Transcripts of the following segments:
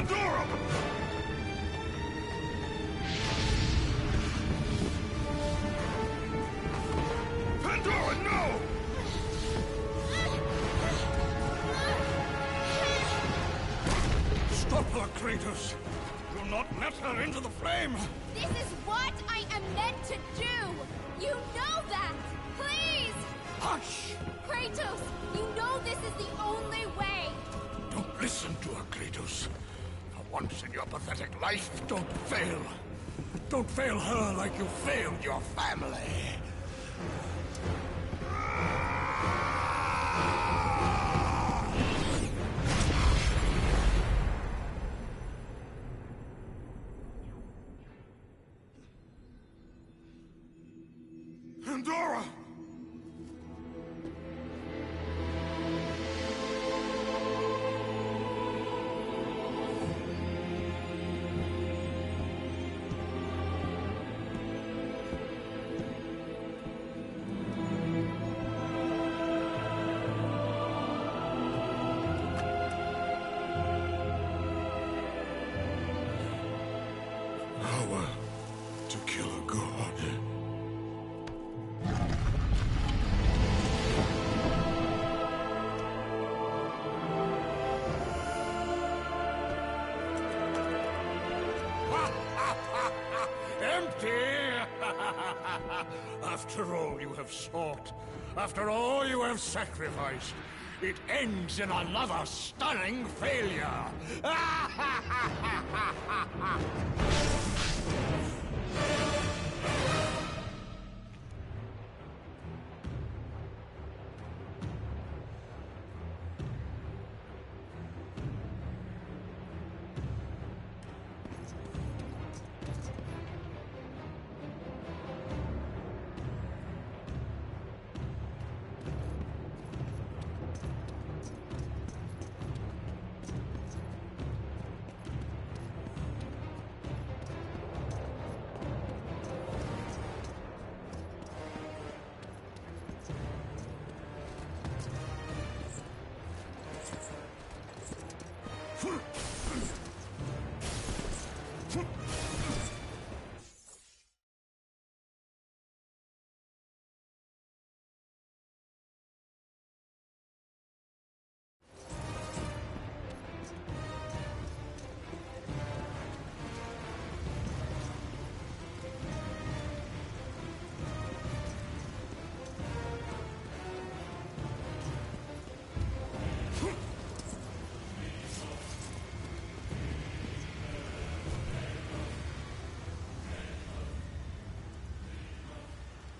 Pandora! Pandora, no! Stop her, Kratos! Do not let her into the flame! This is what I am meant to do! You know that! Please! Hush! Kratos, you know this is the only way! Don't listen to her, Kratos. For once in your pathetic life, don't fail. Don't fail her like you failed your family. Pandora! Power to kill a god. Empty! After all you have sought, after all you have sacrificed, it ends in another stunning failure!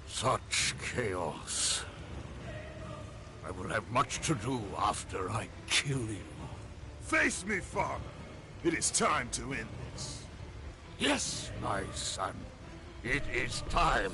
Such chaos. I will have much to do after I kill you. Face me, father. It is time to end this. Yes, my son. It is time.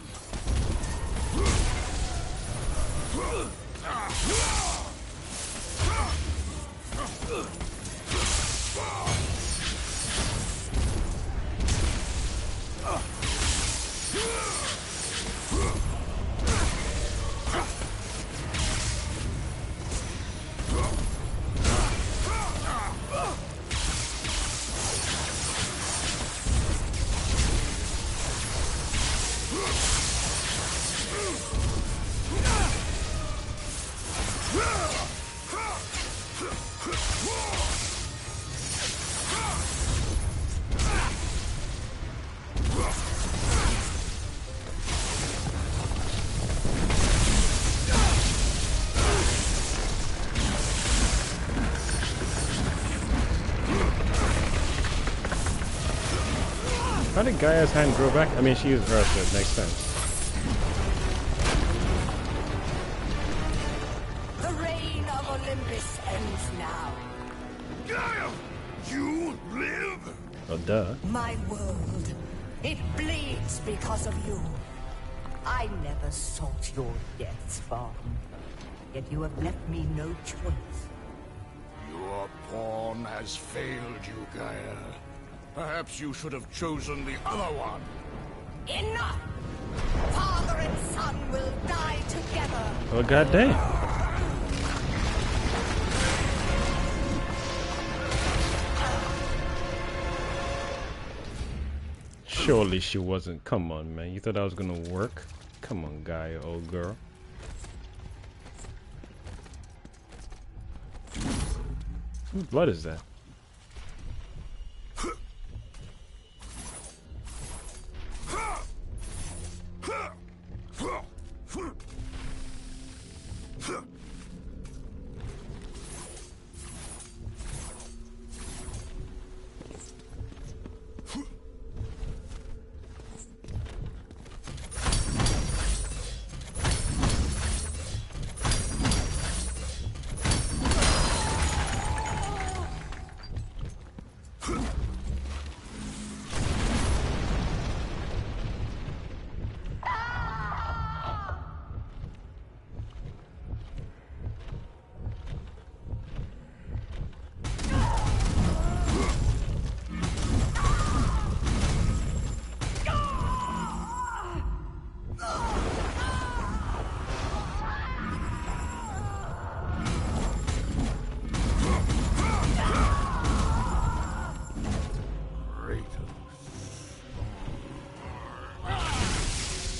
How did Gaia's hand grow back? I mean, she used hers, so it makes sense. The reign of Olympus ends now. Gaia! You live? Oh, duh. My world, it bleeds because of you. I never sought your death, Father. Yet you have left me no choice. Your pawn has failed you, Gaia. Perhaps you should have chosen the other one. Enough! Father and son will die together. Well, goddamn. Surely she wasn't. Come on, man. You thought I was gonna work? Come on, guy, old girl. Whose blood is that?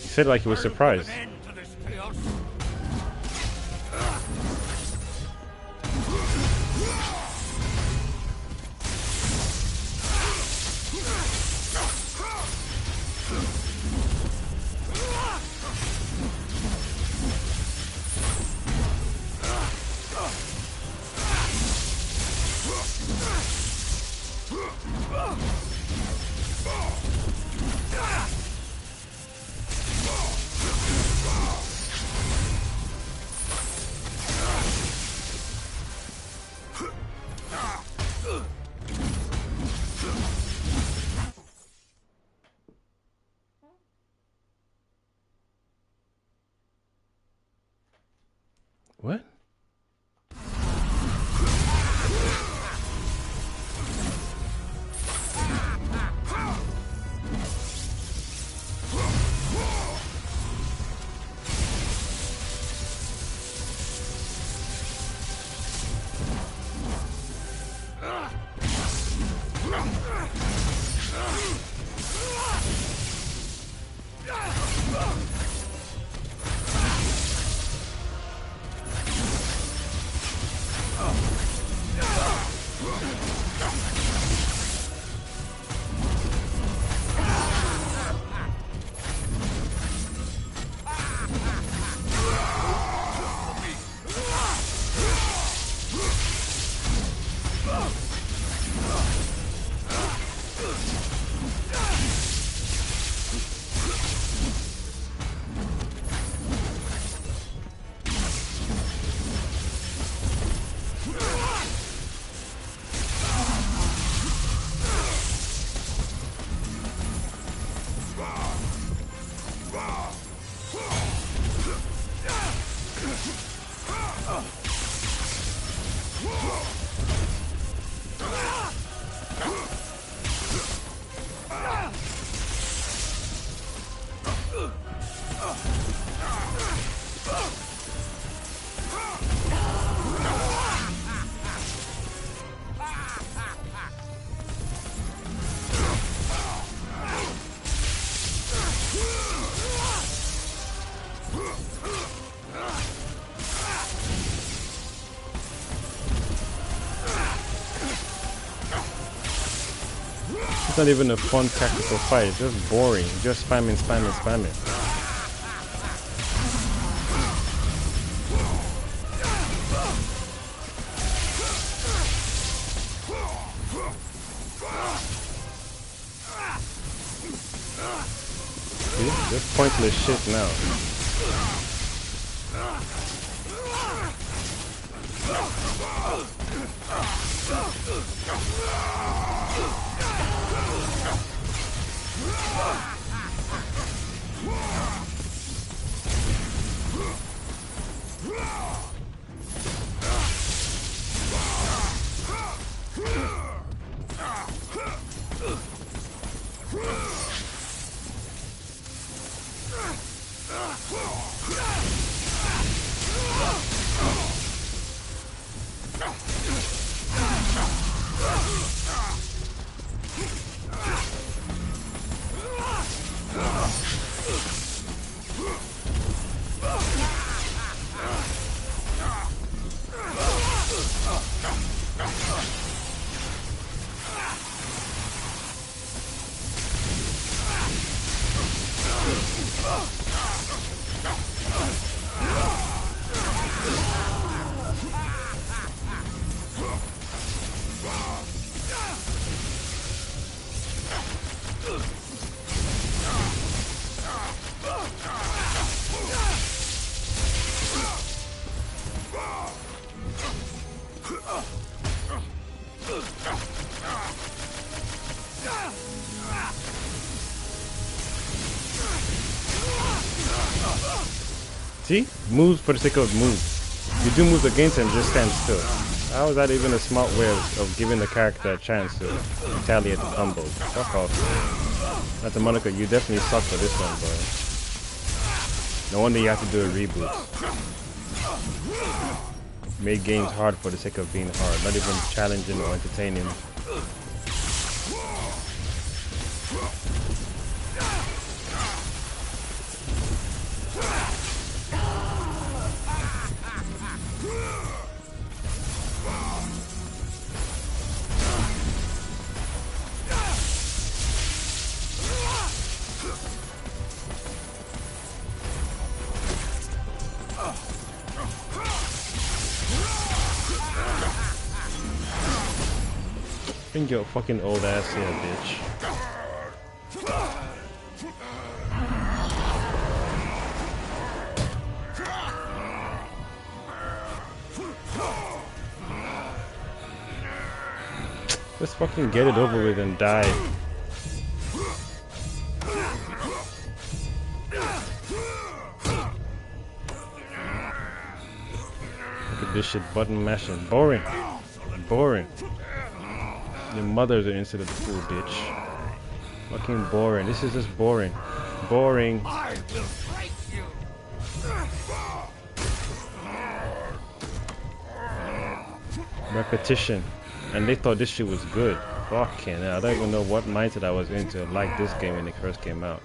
He said like he was surprised. What? It's not even a fun tactical fight, it's just boring. Just spamming, spamming, spamming. See? Just pointless shit now. See? Moves for the sake of moves. You do moves against him, just stand still. How is that even a smart way of giving the character a chance to retaliate the combo? Fuck off. That's a Monica, you definitely suck for this one, boy. No wonder you have to do a reboot. Made games hard for the sake of being hard, not even challenging or entertaining. Bring your fucking old ass here, bitch. Let's fucking get it over with and die. Look at this shit, button mashing. Boring. Boring. Your mother's an instead of the fool, bitch. Fucking boring. This is just boring. Boring. I will break you. Repetition. And they thought this shit was good. Fucking hell. I don't even know what mindset I was into like this game when it first came out.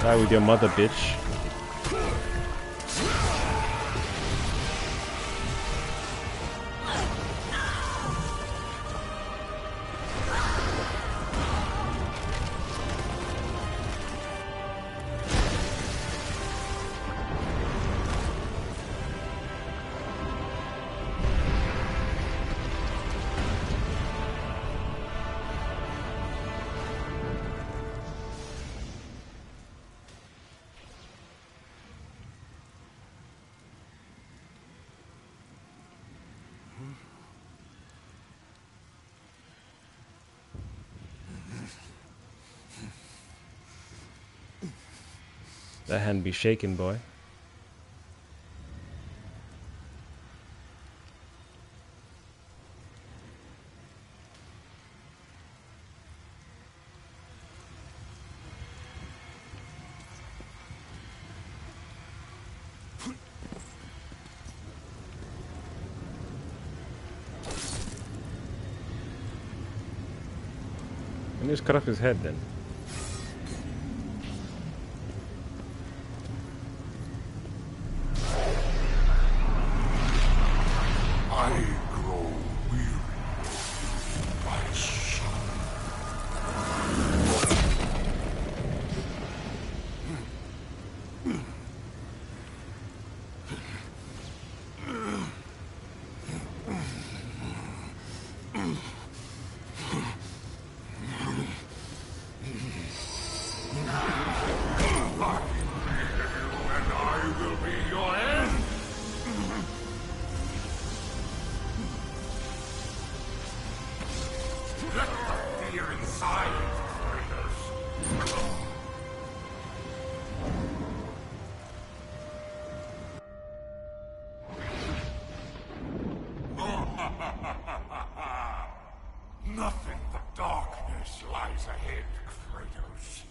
Die with your mother, bitch. That hand be shaking, boy. And just cut off his head then. Nothing but darkness lies ahead, Kratos.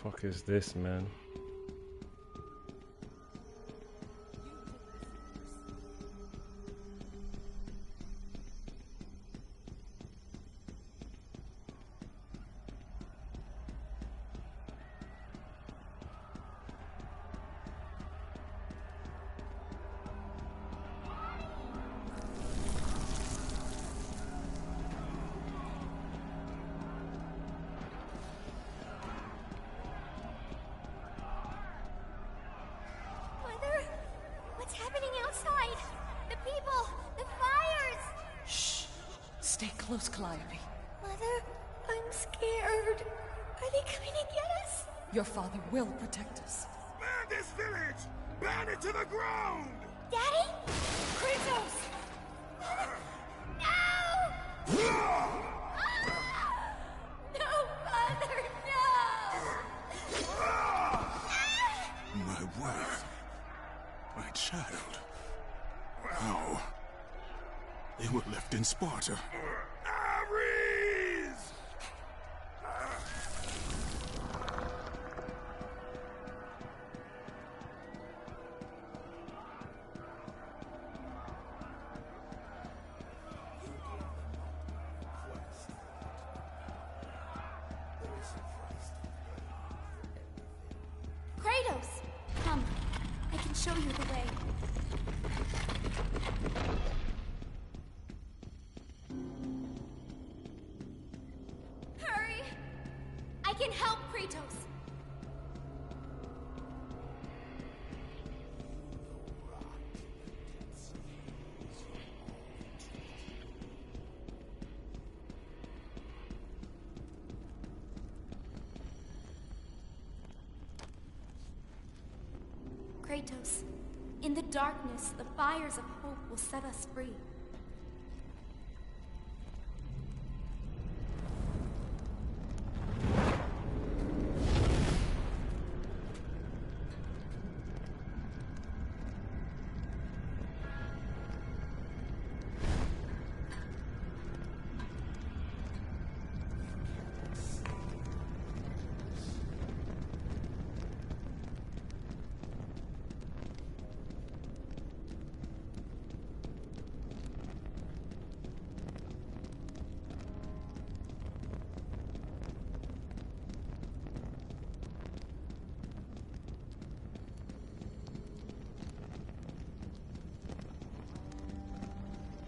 Fuck is this, man? Stay close, Calliope. Mother, I'm scared. Are they coming to get us? Your father will protect us. Man this village! Burn it to the ground! Daddy? Kratos! No! No, Father, no! My wife. My child. How? They were left in Sparta. Ares! Kratos! Come, I can show you the way. Hurry! I can help Kratos! Kratos, in the darkness, the fires of hope will set us free.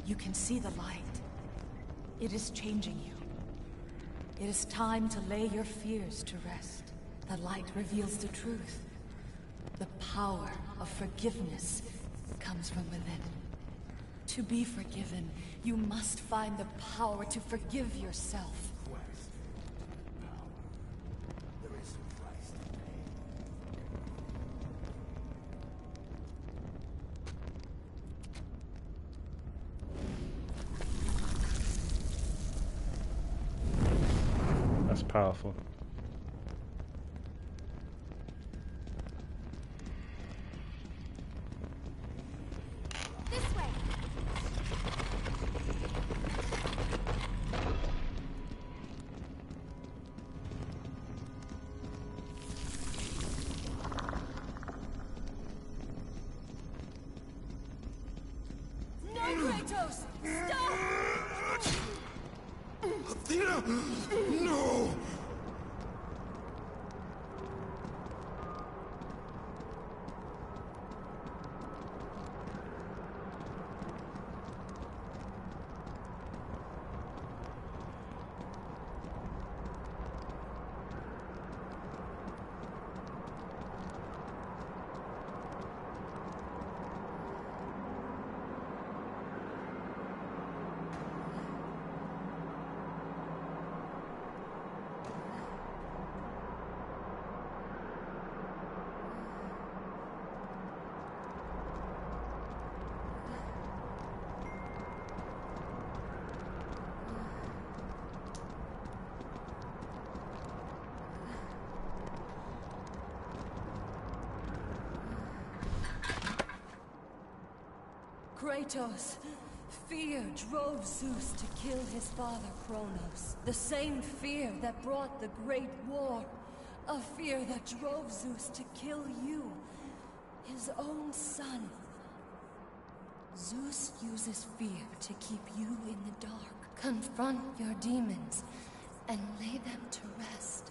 You can see the light. It is changing you. It is time to lay your fears to rest. The light reveals the truth. The power of forgiveness comes from within. To be forgiven, you must find the power to forgive yourself. That's powerful. This way! No, Kratos! Stop! Athena! No! Kratos, fear drove Zeus to kill his father Kronos. The same fear that brought the Great War. A fear that drove Zeus to kill you, his own son. Zeus uses fear to keep you in the dark. Confront your demons and lay them to rest.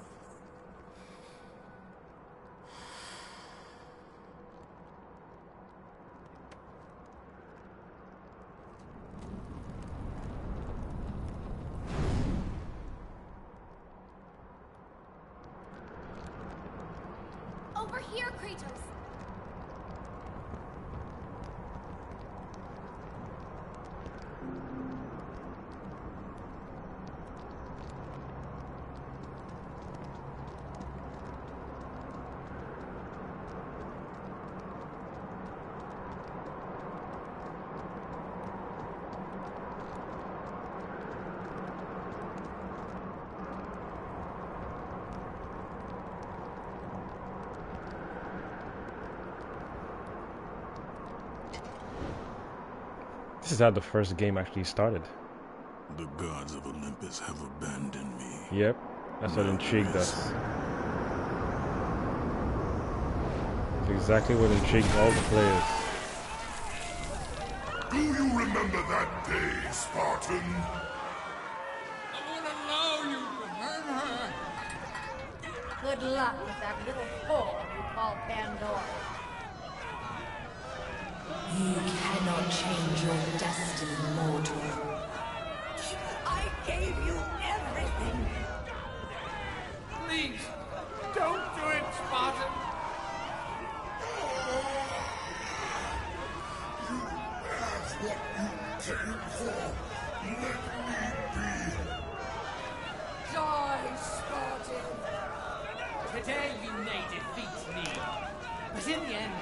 Over here, Kratos! This is how the first game actually started. The gods of Olympus have abandoned me. Yep, that's what intrigued us. It's exactly what intrigued all the players. Do you remember that day, Spartan? I won't allow you to hurt her. Good luck with that little whore you call Pandora. You cannot change your destiny, mortal. I gave you everything. Please, don't do it, Spartan. Die, Spartan. Today you may defeat me, but in the end,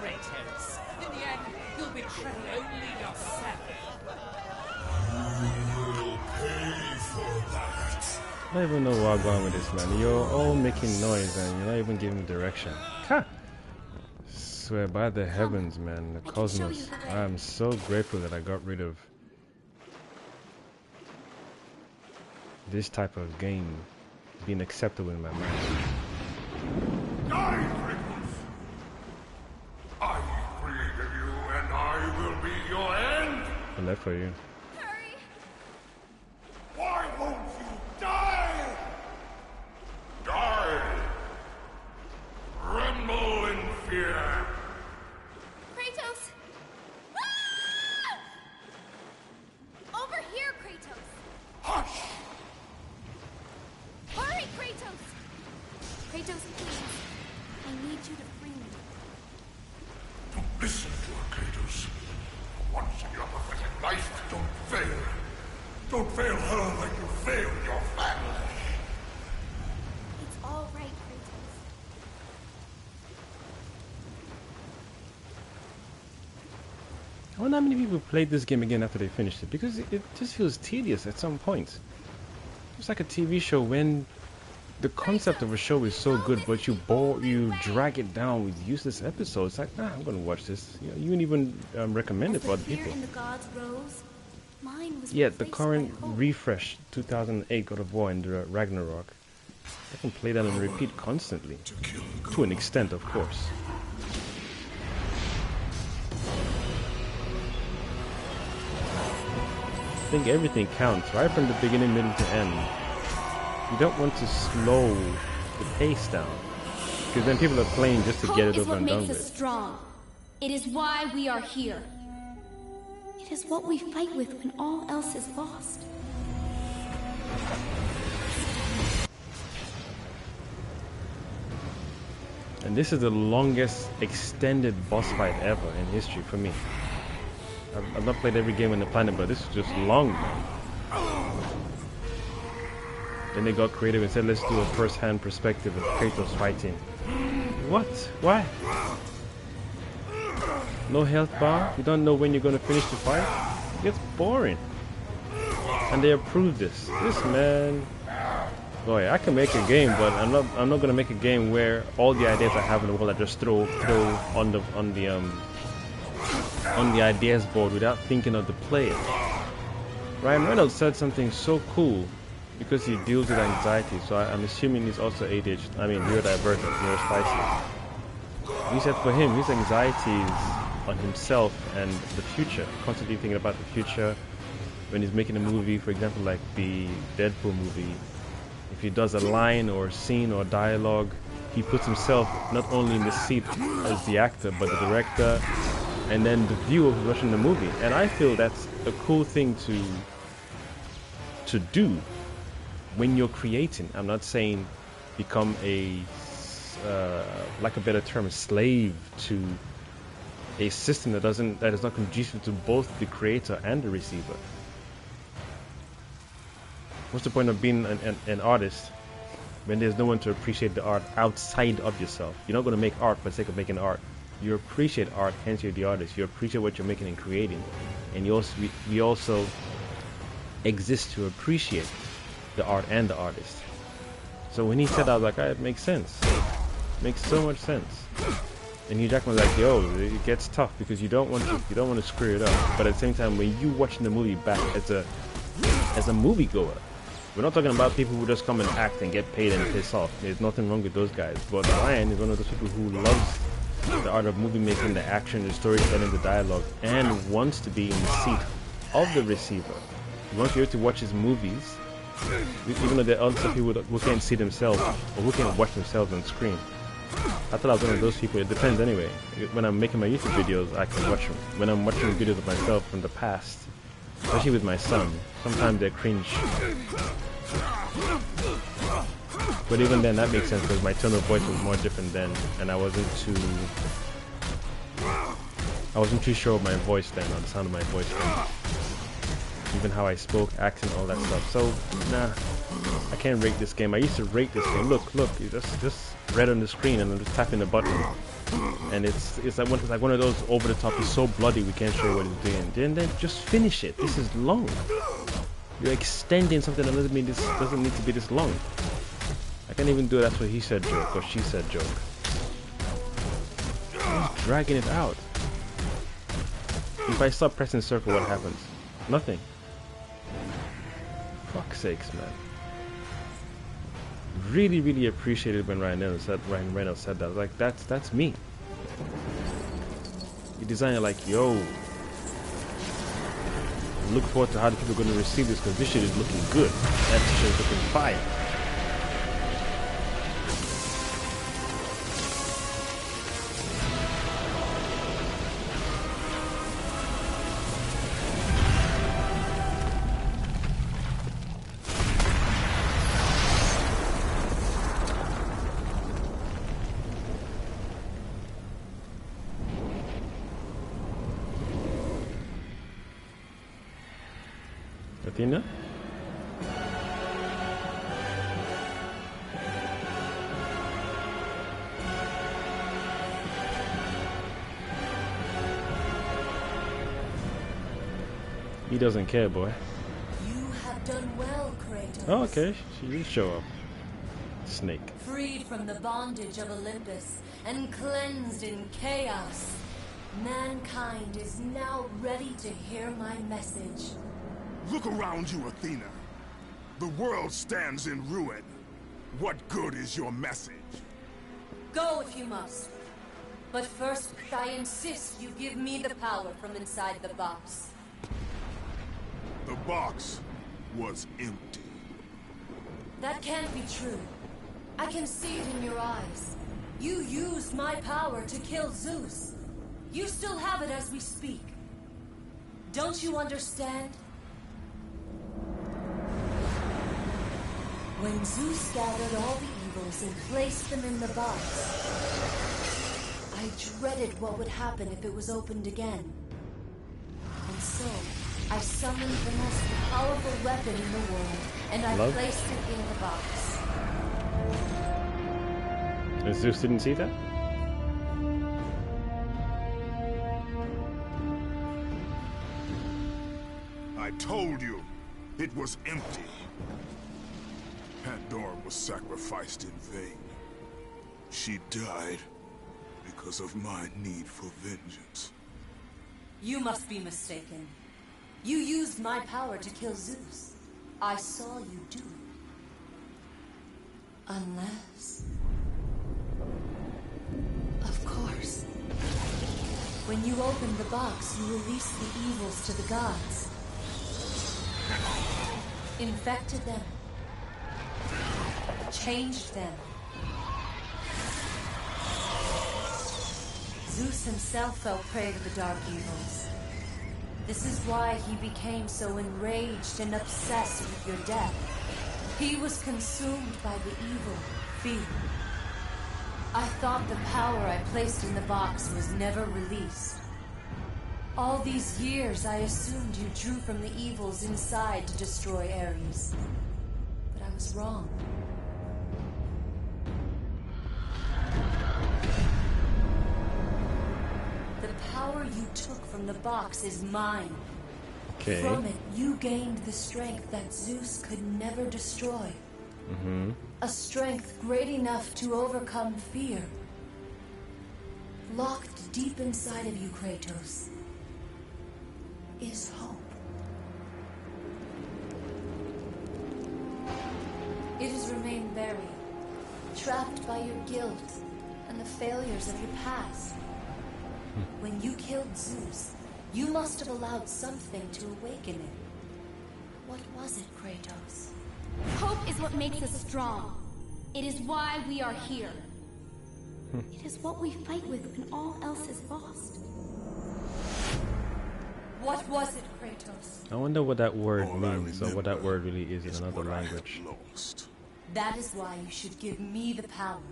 Kratos, in the end, you'll betray only yourself. You will pay for that. I don't even know where I'm going with this, man. You're all making noise and you're not even giving direction. Ha! Swear by the heavens, man, the cosmos. I'm so grateful that I got rid of this type of game being acceptable in my mind. Die, Kratos! I created you, and I will be your end! I left for you. Hurry! Why won't you die? Die! Tremble in fear! Kratos! Ah! Over here, Kratos! Hush! Hurry, Kratos! Kratos, please. I need you to free me. Don't listen to her, Kratos. For once in your pathetic life, don't fail. Don't fail her like you failed your family. It's all right, Kratos. I wonder how many people played this game again after they finished it, because it just feels tedious at some points. It's like a TV show when the concept of a show is so good, but you drag it down with useless episodes. Like, nah, I'm gonna watch this. You know, you wouldn't even recommend it for other people. And the gods rose, mine was Yeah, the replaced current by hope. refresh 2008 God of War and Ragnarok, I can play that and repeat constantly, to an extent, of course. I think everything counts, right from the beginning, middle to end. You don't want to slow the pace down, because then people are playing just to get it Hope is over what and done makes us with. strong. It is why we are here. It is what we fight with when all else is lost. And this is the longest extended boss fight ever in history for me. I've not played every game on the planet, but this is just long, man. Then they got creative and said, let's do a first-hand perspective of Kratos fighting. What? Why? No health bar? You don't know when you're going to finish the fight? It gets boring. And they approved this. This, man... Boy, I can make a game, but I'm not going to make a game where all the ideas I have in the world I just throw on the ideas board without thinking of the player. Ryan Reynolds said something so cool because he deals with anxiety, so I'm assuming he's also ADHD. I mean, neurodivergent, neurospicy. He said for him, his anxiety is on himself and the future, constantly thinking about the future. When he's making a movie, for example, like the Deadpool movie, if he does a line or scene or dialogue, he puts himself not only in the seat as the actor, but the director, and then the viewer who's watching the movie. And I feel that's a cool thing to do when you're creating. I'm not saying become a, like a better term, a slave to a system that is not conducive to both the creator and the receiver. What's the point of being an artist when there's no one to appreciate the art outside of yourself? You're not going to make art for the sake of making art. You appreciate art, hence you're the artist. You appreciate what you're making and creating. And we also exist to appreciate the art and the artist. So when he said that, I was like, it makes sense. It makes so much sense. And Hugh Jackman's like, yo, it gets tough because you don't want to screw it up. But at the same time, when you watching the movie back as a moviegoer, we're not talking about people who just come and act and get paid and piss off. There's nothing wrong with those guys. But Ryan is one of those people who loves the art of movie making, the action, the storytelling, the dialogue, and wants to be in the seat of the receiver. He wants you to watch his movies, even though there are other people who can't see themselves or who can't watch themselves on screen. I thought I was one of those people. It depends anyway. When I'm making my YouTube videos, I can watch them. When I'm watching videos of myself from the past, especially with my son, sometimes they're cringe. But even then, that makes sense because my tone of voice was more different then, and I wasn't too sure of my voice then, or the sound of my voice then. Even how I spoke, accent, all that stuff. So, nah, I can't rate this game. I used to rate this game. Look, it's just red on the screen, and I'm just tapping the button, and it's like one of those over the top. It's so bloody we can't show what it's doing. Then just finish it. This is long. You're extending something that doesn't mean this doesn't need to be this long. I can't even do that's what he said joke or she said joke. He's dragging it out. If I stop pressing circle, what happens? Nothing. Fuck's sakes, man. Really appreciated when Ryan Reynolds said that. I was like, that's me. You design it like, yo, look forward to how the people are going to receive this because this shit is looking good. That shit is looking fire. Athena? He doesn't care, boy. You have done well, Kratos. Oh, okay. She did show up. Snake. Freed from the bondage of Olympus and cleansed in chaos, mankind is now ready to hear my message. Look around you, Athena. The world stands in ruin. What good is your message? Go if you must. But first, I insist you give me the power from inside the box. The box was empty. That can't be true. I can see it in your eyes. You used my power to kill Zeus. You still have it as we speak. Don't you understand? When Zeus gathered all the evils and placed them in the box, I dreaded what would happen if it was opened again. And so, I summoned the most powerful weapon in the world, and I placed it in the box. And Zeus didn't see that? I told you, it was empty. Pandora was sacrificed in vain. She died because of my need for vengeance. You must be mistaken. You used my power to kill Zeus. I saw you do it. Unless... Of course. When you opened the box, you released the evils to the gods. Infected them. Changed them. Zeus himself fell prey to the dark evils. This is why he became so enraged and obsessed with your death. He was consumed by the evil, fear. I thought the power I placed in the box was never released. All these years I assumed you drew from the evils inside to destroy Ares. But I was wrong. The power you took from the box is mine. Okay. From it, you gained the strength that Zeus could never destroy. A strength great enough to overcome fear. Locked deep inside of you, Kratos, is hope. It has remained buried, trapped by your guilt and the failures of your past. When you killed Zeus, you must have allowed something to awaken it. What was it, Kratos? Hope is what makes us strong. It is why we are here. It is what we fight with when all else is lost. What was it, Kratos? I wonder what that word means, or what that word really is in another language. That is why you should give me the power.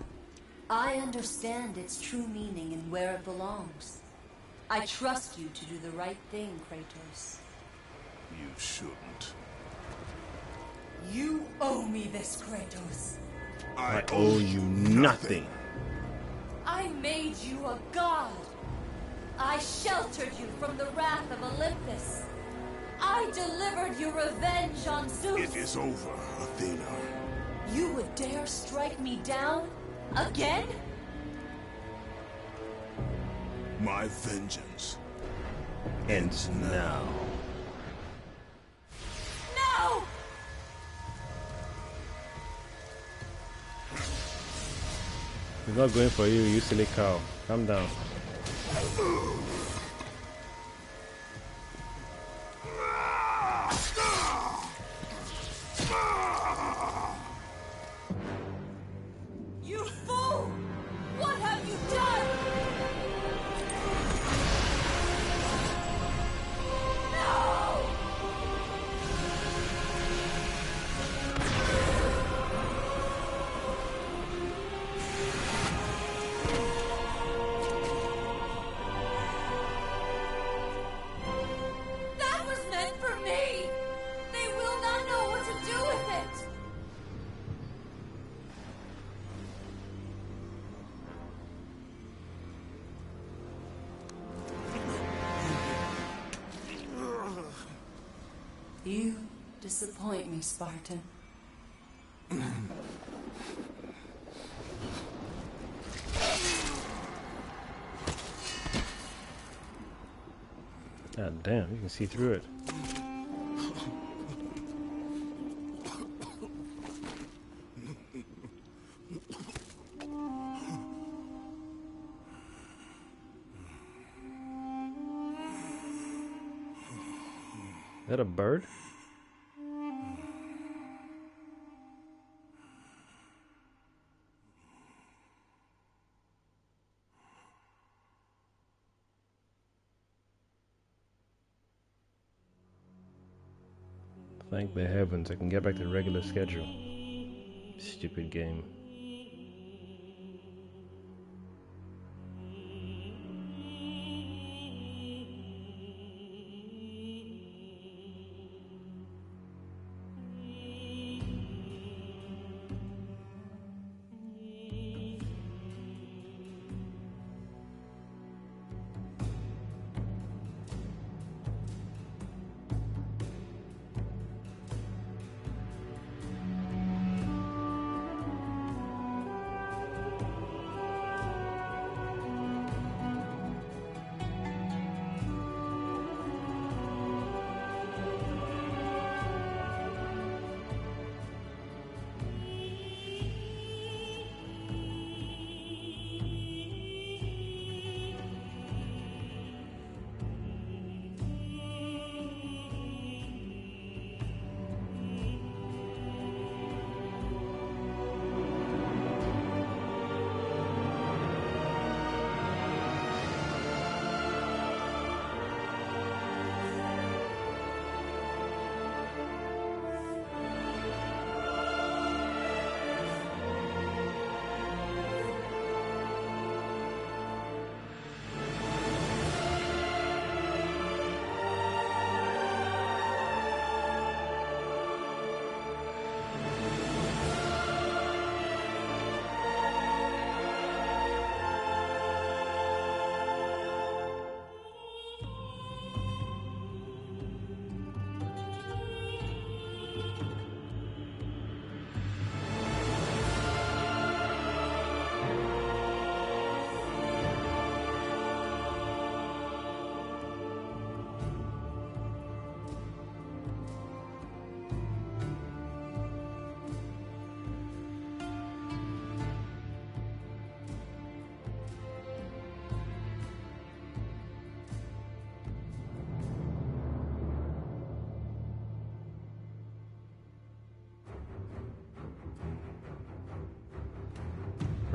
I understand its true meaning and where it belongs. I trust you to do the right thing, Kratos. You shouldn't. You owe me this, Kratos. I owe you nothing. I made you a god. I sheltered you from the wrath of Olympus. I delivered you revenge on Zeus. It is over, Athena. You would dare strike me down? Again? My vengeance ends now. No! He's not going for you, you silly cow. Calm down. You fool! What have you done? No! That was meant for me! They will not know what to do with it! You disappoint me, Spartan. God damn, you can see through it. Is that a bird? Thank the heavens I can get back to the regular schedule. Stupid game.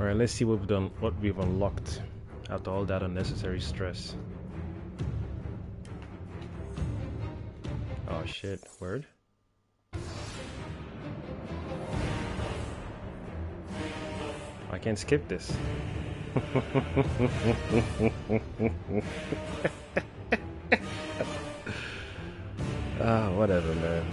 Alright, let's see what we've done, what we've unlocked after all that unnecessary stress. Oh shit, word? I can't skip this. Ah, whatever, man.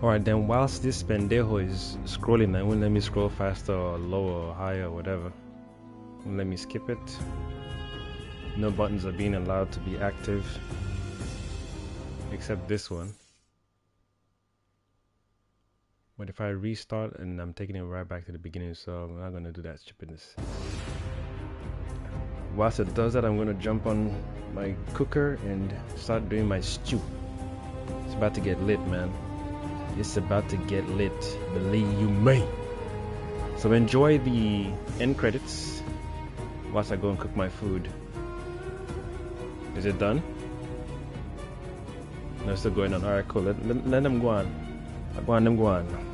Alright, then whilst this pendejo is scrolling, it won't let me scroll faster or lower or higher or whatever. Won't let me skip it. No buttons are being allowed to be active. Except this one. But if I restart, and I'm taking it right back to the beginning, so I'm not gonna do that stupidness. Whilst it does that, I'm gonna jump on my cooker and start doing my stew. It's about to get lit, man. It's about to get lit, believe you me. So enjoy the end credits whilst I go and cook my food. Is it done? No, it's still going on. Alright, cool. Let them go on. Let them go on.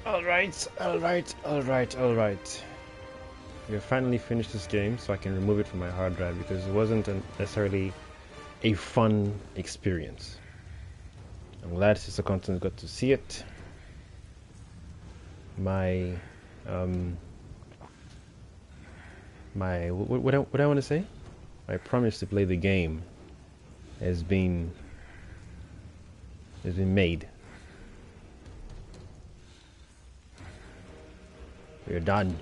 Alright. We have finally finished this game, so I can remove it from my hard drive because it wasn't necessarily a fun experience. I'm glad Sister Constance got to see it. My what I want to say? My promise to play the game has been made. You're done.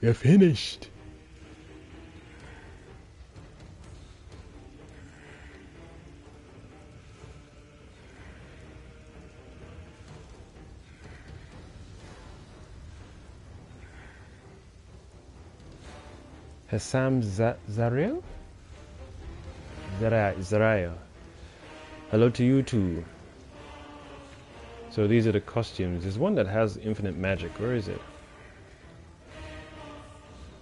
You're finished. Hassam Zariel? Zariel. Hello to you too. So these are the costumes. There's one that has infinite magic. Where is it?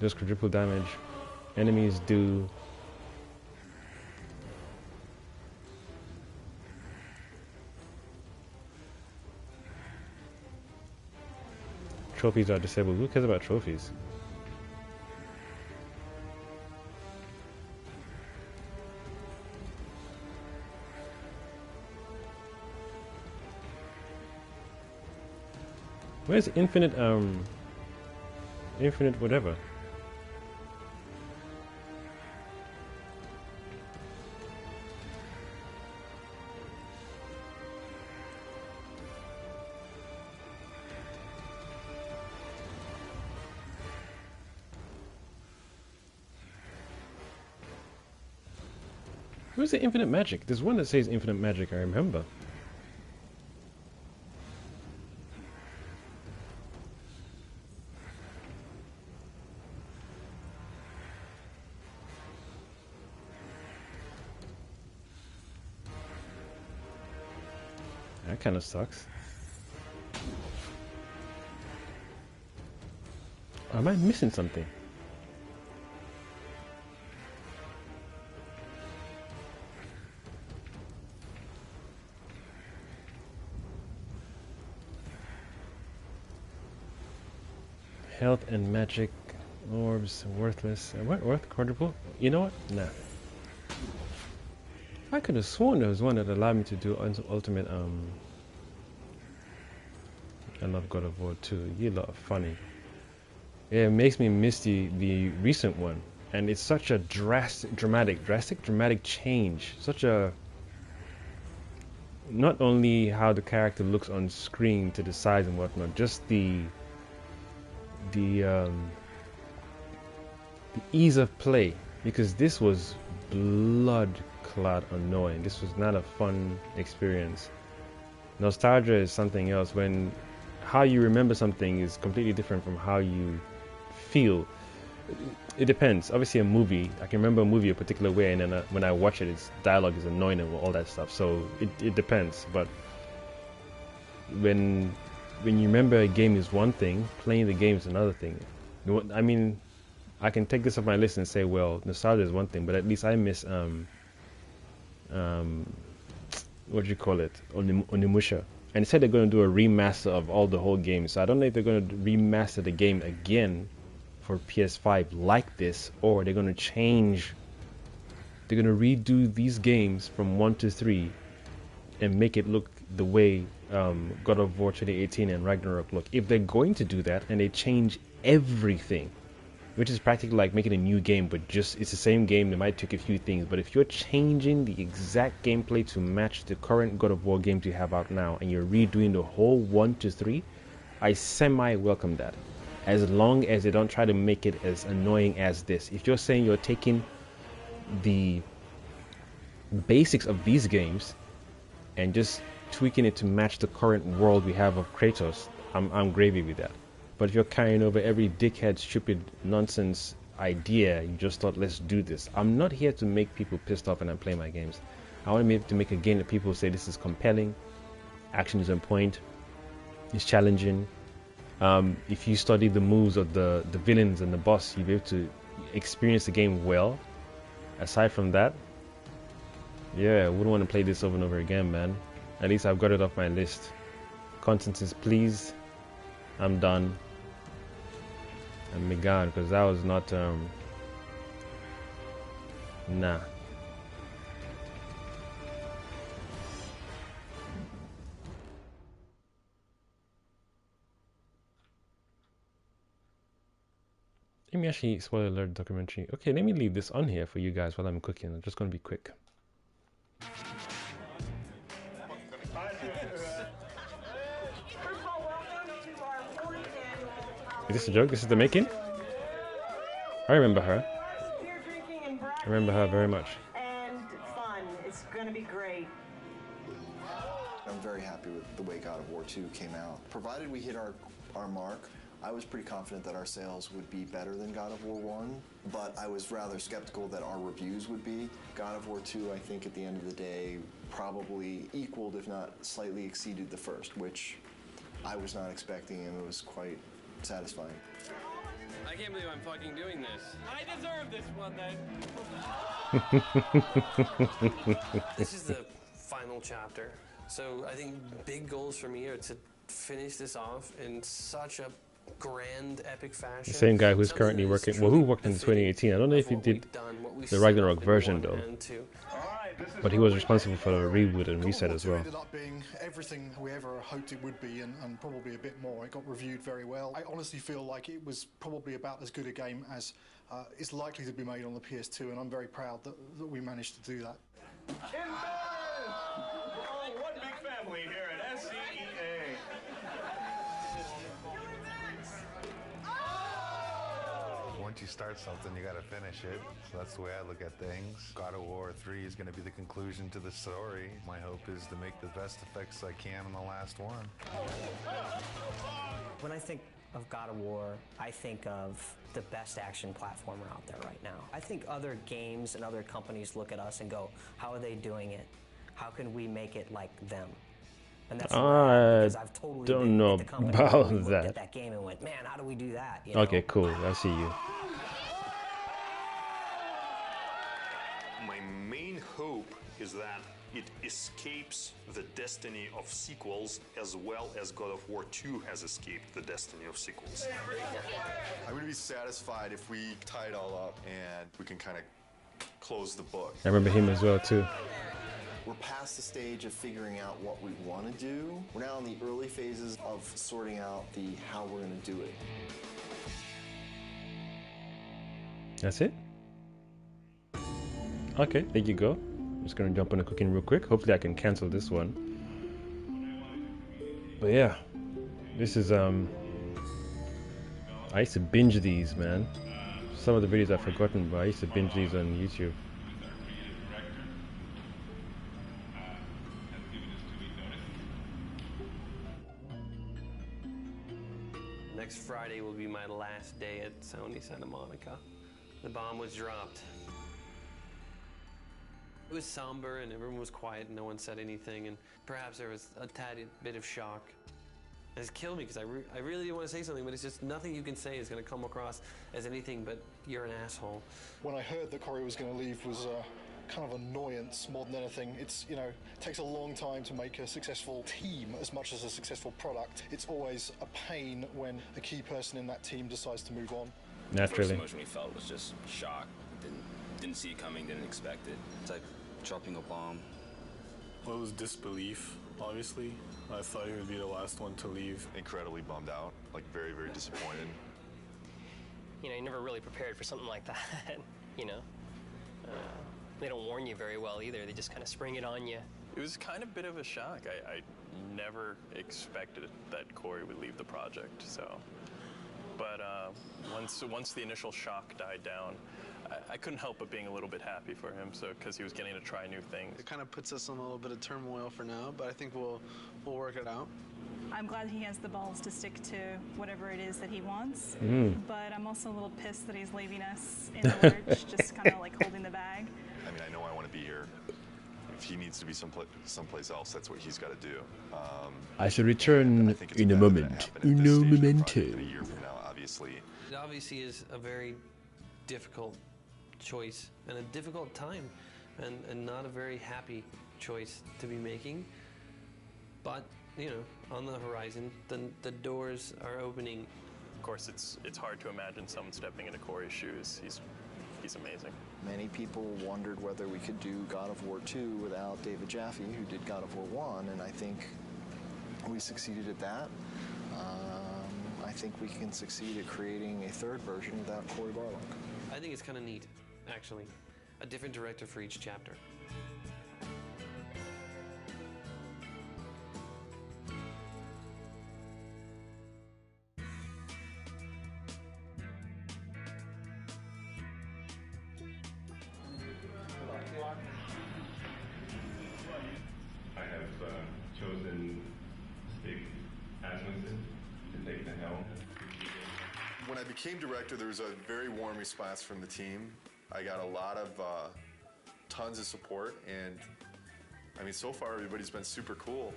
Does quadruple damage. Enemies do. Trophies are disabled. Who cares about trophies? Where's infinite infinite whatever? Where's the infinite magic? There's one that says infinite magic, I remember. That kind of sucks. Am I missing something? Health and magic orbs worthless. What? Worth quadruple? You know what? Nah. I could have sworn there was one that allowed me to do ultimate I love God of War 2. You lot are funny. Yeah, it makes me miss the recent one. And it's such a dramatic change. Such a not only how the character looks on screen to the size and whatnot, just the ease of play, because this was blood clot annoying. This was not a fun experience. Nostalgia is something else. When how you remember something is completely different from how you feel. It depends. Obviously, a movie, I can remember a movie a particular way, and then when I watch it, its dialogue is annoying and all that stuff. So it depends. But when you remember a game is one thing, playing the game is another thing. I mean, I can take this off my list and say, well, nostalgia is one thing, but at least I miss what do you call it, Onimusha. And they said they're going to do a remaster of all the whole games. So I don't know if they're going to remaster the game again for PS5 like this, or they're going to change. They're going to redo these games from 1 to 3 and make it look the way God of War 2018 and Ragnarok look. If they're going to do that and they change everything, which is practically like making a new game, but just it's the same game. They might tweak a few things, but if you're changing the exact gameplay to match the current God of War games you have out now, and you're redoing the whole 1 to 3, I semi-welcome that, as long as they don't try to make it as annoying as this. If you're saying you're taking the basics of these games and just tweaking it to match the current world we have of Kratos, I'm gravy with that. But if you're carrying over every dickhead, stupid, nonsense idea, you just thought, let's do this. I'm not here to make people pissed off when I play my games. I want to make a game that people say this is compelling, action is on point, it's challenging. If you study the moves of the villains and the boss, you'll be able to experience the game well. Aside from that, yeah, I wouldn't want to play this over and over again, man. At least I've got it off my list. Consensus, please. I'm done. I'm gone, because that was not nah. Let me actually spoiler alert documentary. Okay, let me leave this on here for you guys while I'm cooking. I'm just gonna be quick. Is this a joke? This is the making? I remember her. I remember her very much. And fun. It's gonna be great. I'm very happy with the way God of War 2 came out. Provided we hit our mark, I was pretty confident that our sales would be better than God of War 1, but I was rather skeptical that our reviews would be. God of War 2, I think at the end of the day, probably equaled, if not slightly exceeded the first, which I was not expecting, and it was quite satisfying. I can't believe I'm fucking doing this. I deserve this one then. This is the final chapter. So I think big goals for me are to finish this off in such a grand, epic fashion. The same guy who's currently working, well, who worked in 2018. I don't know if he did the Ragnarok version though, but he was responsible for the reboot and reset as well. It ended up being everything we ever hoped it would be, and probably a bit more. It got reviewed very well. I honestly feel like it was probably about as good a game as is likely to be made on the PS2, and I'm very proud that we managed to do that. One big family here at SCEA. Once you start something, you gotta finish it. So that's the way I look at things. God of War 3 is gonna be the conclusion to the story. My hope is to make the best effects I can on the last one. When I think of God of War, I think of the best action platformer out there right now. I think other games and other companies look at us and go, how are they doing it? How can we make it like them? And that's because I've totally don't know about looked at that game and went, man, how do we do that? You know? Okay, cool. I see you. My main hope is that it escapes the destiny of sequels as well as God of War 2 has escaped the destiny of sequels. I'm going to be satisfied if we tie it all up and we can kind of close the book. I remember him as well too. We're past the stage of figuring out what we want to do. We're now in the early phases of sorting out the how we're going to do it. That's it? Okay, there you go. I'm just gonna jump on the cooking real quick. Hopefully I can cancel this one. But yeah, this is I used to binge these, man. Some of the videos I've forgotten, but I used to binge these on YouTube. Next Friday will be my last day at Sony Santa Monica. The bomb was dropped. It was somber and everyone was quiet and no one said anything, and perhaps there was a tad bit of shock. It's killed me because I really didn't want to say something, but it's just nothing you can say is going to come across as anything but you're an asshole. When I heard that Corey was going to leave was kind of annoyance more than anything. It's, you know, it takes a long time to make a successful team as much as a successful product. It's always a pain when a key person in that team decides to move on. Naturally. The first emotion we felt was just shock. Didn't see it coming, didn't expect it. It's like dropping a bomb. Well, it was disbelief, obviously. I thought he would be the last one to leave. Incredibly bummed out, like very, very disappointed. You know, you never really prepared for something like that, you know? They don't warn you very well either. They just kind of spring it on you. It was kind of a bit of a shock. I never expected that Corey would leave the project, so. But once the initial shock died down, I couldn't help but being a little bit happy for him, so because he was getting to try new things. It kind of puts us in a little bit of turmoil for now, but I think we'll work it out. I'm glad he has the balls to stick to whatever it is that he wants, but I'm also a little pissed that he's leaving us in the lurch, just kind of like holding the bag. I mean, I know I want to be here. If he needs to be someplace else, that's what he's got to do. I shall return in a moment. Uno momento. A year from now, obviously. It obviously is a very difficult choice and a difficult time, and not a very happy choice to be making. But you know, on the horizon, the doors are opening. Of course, it's hard to imagine someone stepping into Corey's shoes. He's amazing. Many people wondered whether we could do God of War 2 without David Jaffe, who did God of War 1, and I think we succeeded at that. I think we can succeed at creating a third version without Corey Barlog. I think it's kind of neat, actually. A different director for each chapter. have chosen Stig Asmussen to take the helm. When I became director, there was a very warm response from the team. I got a lot of tons of support, and I mean, so far everybody's been super cool.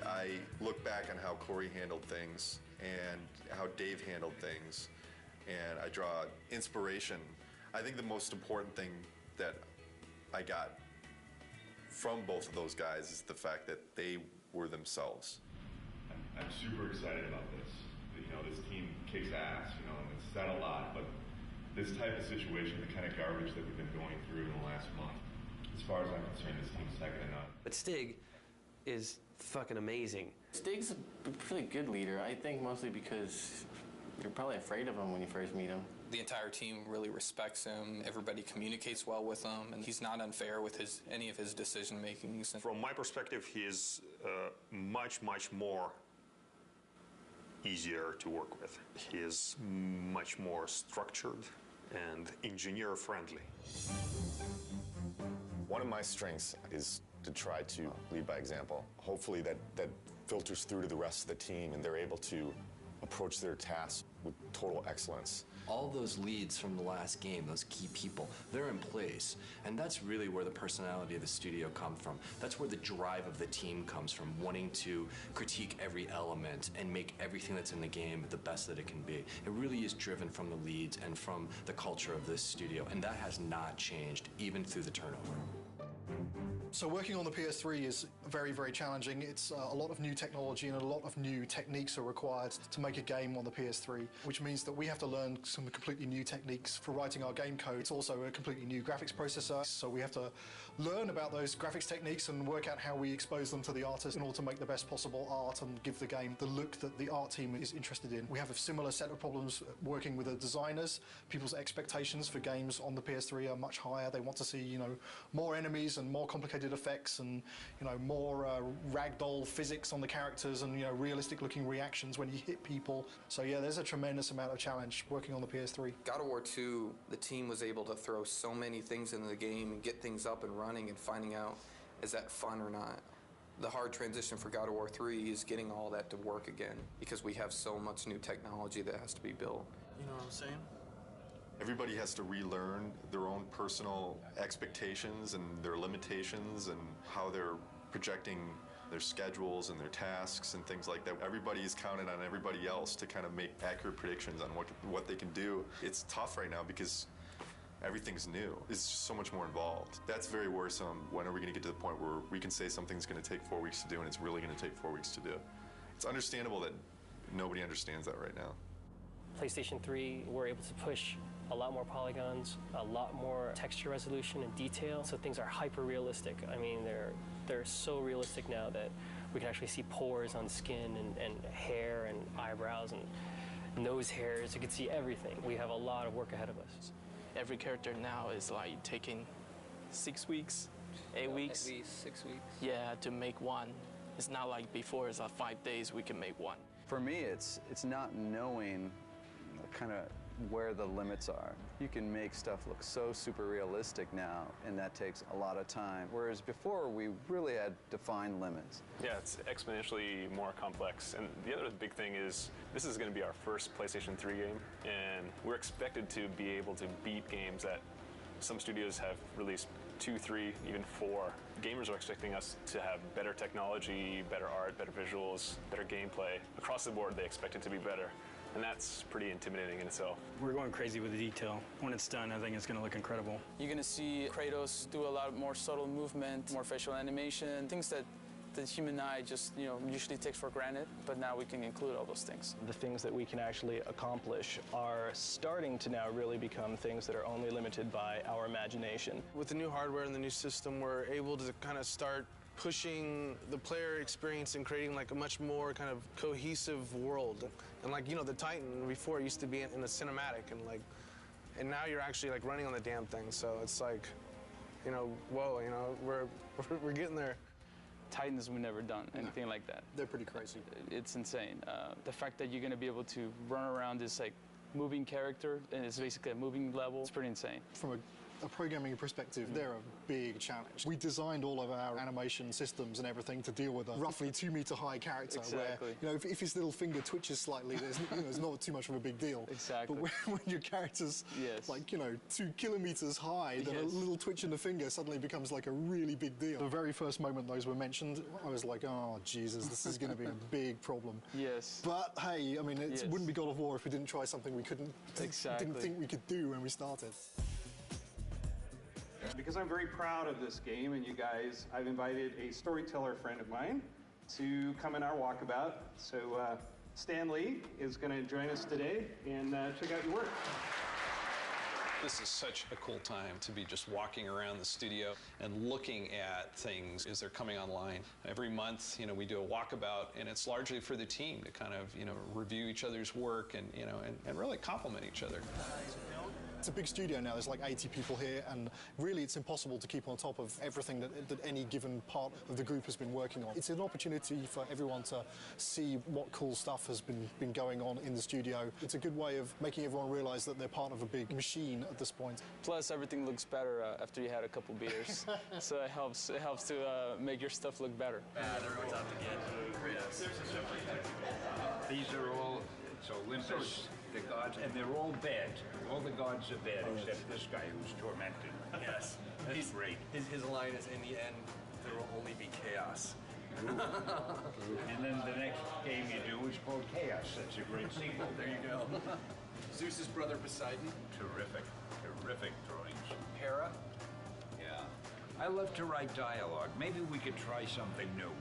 I look back on how Corey handled things and how Dave handled things, and I draw inspiration. I think the most important thing that I got from both of those guys is the fact that they were themselves. I'm super excited about this. You know, this team kicks ass, you know, and it's said a lot, but this type of situation, the kind of garbage that we've been going through in the last month, as far as I'm concerned, this team's second to none. But Stig is fucking amazing. Stig's a pretty good leader, I think mostly because you're probably afraid of him when you first meet him. The entire team really respects him. Everybody communicates well with him, and he's not unfair with any of his decision makings. From my perspective, he is much more easier to work with. He is much more structured and engineer friendly. One of my strengths is to try to lead by example. Hopefully that filters through to the rest of the team and they're able to approach their tasks with total excellence. All those leads from the last game, those key people, they're in place. And that's really where the personality of the studio comes from. That's where the drive of the team comes from, wanting to critique every element and make everything that's in the game the best that it can be. It really is driven from the leads and from the culture of this studio, and that has not changed, even through the turnover. So working on the PS3 is very, very challenging. It's a lot of new technology and a lot of new techniques are required to make a game on the PS3, which means that we have to learn some completely new techniques for writing our game code. It's also a completely new graphics processor, so we have to learn about those graphics techniques and work out how we expose them to the artist in order to make the best possible art and give the game the look that the art team is interested in. We have a similar set of problems working with the designers. People's expectations for games on the PS3 are much higher. They want to see, you know, more enemies and more complicated effects and, you know, more ragdoll physics on the characters and, you know, realistic looking reactions when you hit people. So yeah, there's a tremendous amount of challenge working on the PS3. God of War 2, the team was able to throw so many things into the game and get things up and running and finding out, is that fun or not? The hard transition for God of War 3 is getting all that to work again because we have so much new technology that has to be built. You know what I'm saying? Everybody has to relearn their own personal expectations and their limitations and how they're projecting their schedules and their tasks and things like that. Everybody is counted on everybody else to kind of make accurate predictions on what they can do. It's tough right now because everything's new. It's just so much more involved. That's very worrisome. When are we going to get to the point where we can say something's going to take 4 weeks to do and it's really going to take 4 weeks to do? It's understandable that nobody understands that right now. PlayStation 3, we're able to push a lot more polygons, a lot more texture resolution and detail, so things are hyper realistic. I mean, they're so realistic now that we can actually see pores on skin and hair and eyebrows and nose hairs. You can see everything. We have a lot of work ahead of us. Every character now is like taking 6 weeks, 8 weeks. At least 6 weeks. Yeah, to make one. It's not like before, it's like 5 days we can make one. For me, it's not knowing kind of where the limits are. You can make stuff look so super realistic now, and that takes a lot of time. Whereas before, we really had defined limits. Yeah, it's exponentially more complex. And the other big thing is this is going to be our first PlayStation 3 game, and we're expected to be able to beat games that some studios have released 2, 3, even 4. Gamers are expecting us to have better technology, better art, better visuals, better gameplay. Across the board, they expect it to be better. And that's pretty intimidating in itself. We're going crazy with the detail. When it's done, I think it's going to look incredible. You're going to see Kratos do a lot more subtle movement, more facial animation, things that the human eye just, you know, usually takes for granted, but now we can include all those things. The things that we can actually accomplish are starting to now really become things that are only limited by our imagination. With the new hardware and the new system, we're able to kind of start pushing the player experience and creating like a much more kind of cohesive world. And like, you know, the Titan before used to be in a cinematic and now you're actually like running on the damn thing. So it's like, you know, whoa, you know, we're getting there. Titans, we've never done anything like that. They're pretty crazy. It's insane. The fact that you're going to be able to run around this like moving character and it's basically a moving level, it's pretty insane. From a programming perspective, they're a big challenge. We designed all of our animation systems and everything to deal with a roughly 2 meter high character Exactly. where, if his little finger twitches slightly, there's not too much of a big deal. Exactly. But when your character's like, 2 kilometers high, then a little twitch in the finger suddenly becomes like a really big deal. The very first moment those were mentioned, I was like, oh, Jesus, this is going to be a big problem. Yes. But hey, I mean, it wouldn't be God of War if we didn't try something we didn't think we could do when we started. Because I'm very proud of this game and you guys, I've invited a storyteller friend of mine to come in our walkabout. So Stan Lee is going to join us today and check out your work. This is such a cool time to be just walking around the studio and looking at things as they're coming online. Every month, we do a walkabout, and it's largely for the team to kind of, review each other's work and, and really compliment each other. It's a big studio now, there's like 80 people here, and really it's impossible to keep on top of everything that any given part of the group has been working on. It's an opportunity for everyone to see what cool stuff has been going on in the studio. It's a good way of making everyone realize that they're part of a big machine at this point. Plus, everything looks better after you had a couple beers, so it helps to make your stuff look better. Everyone's out to get Kratos. These are all, it's Olympus, the gods, and they're all bad. All the gods are bad, except this guy who's tormented. Yes. That's great. His line is, in the end, there will only be chaos. And then the next game you do is called Chaos. That's a great sequel. There you go. Zeus's brother Poseidon. Terrific drawings. Hera. Yeah. I love to write dialogue. Maybe we could try something new.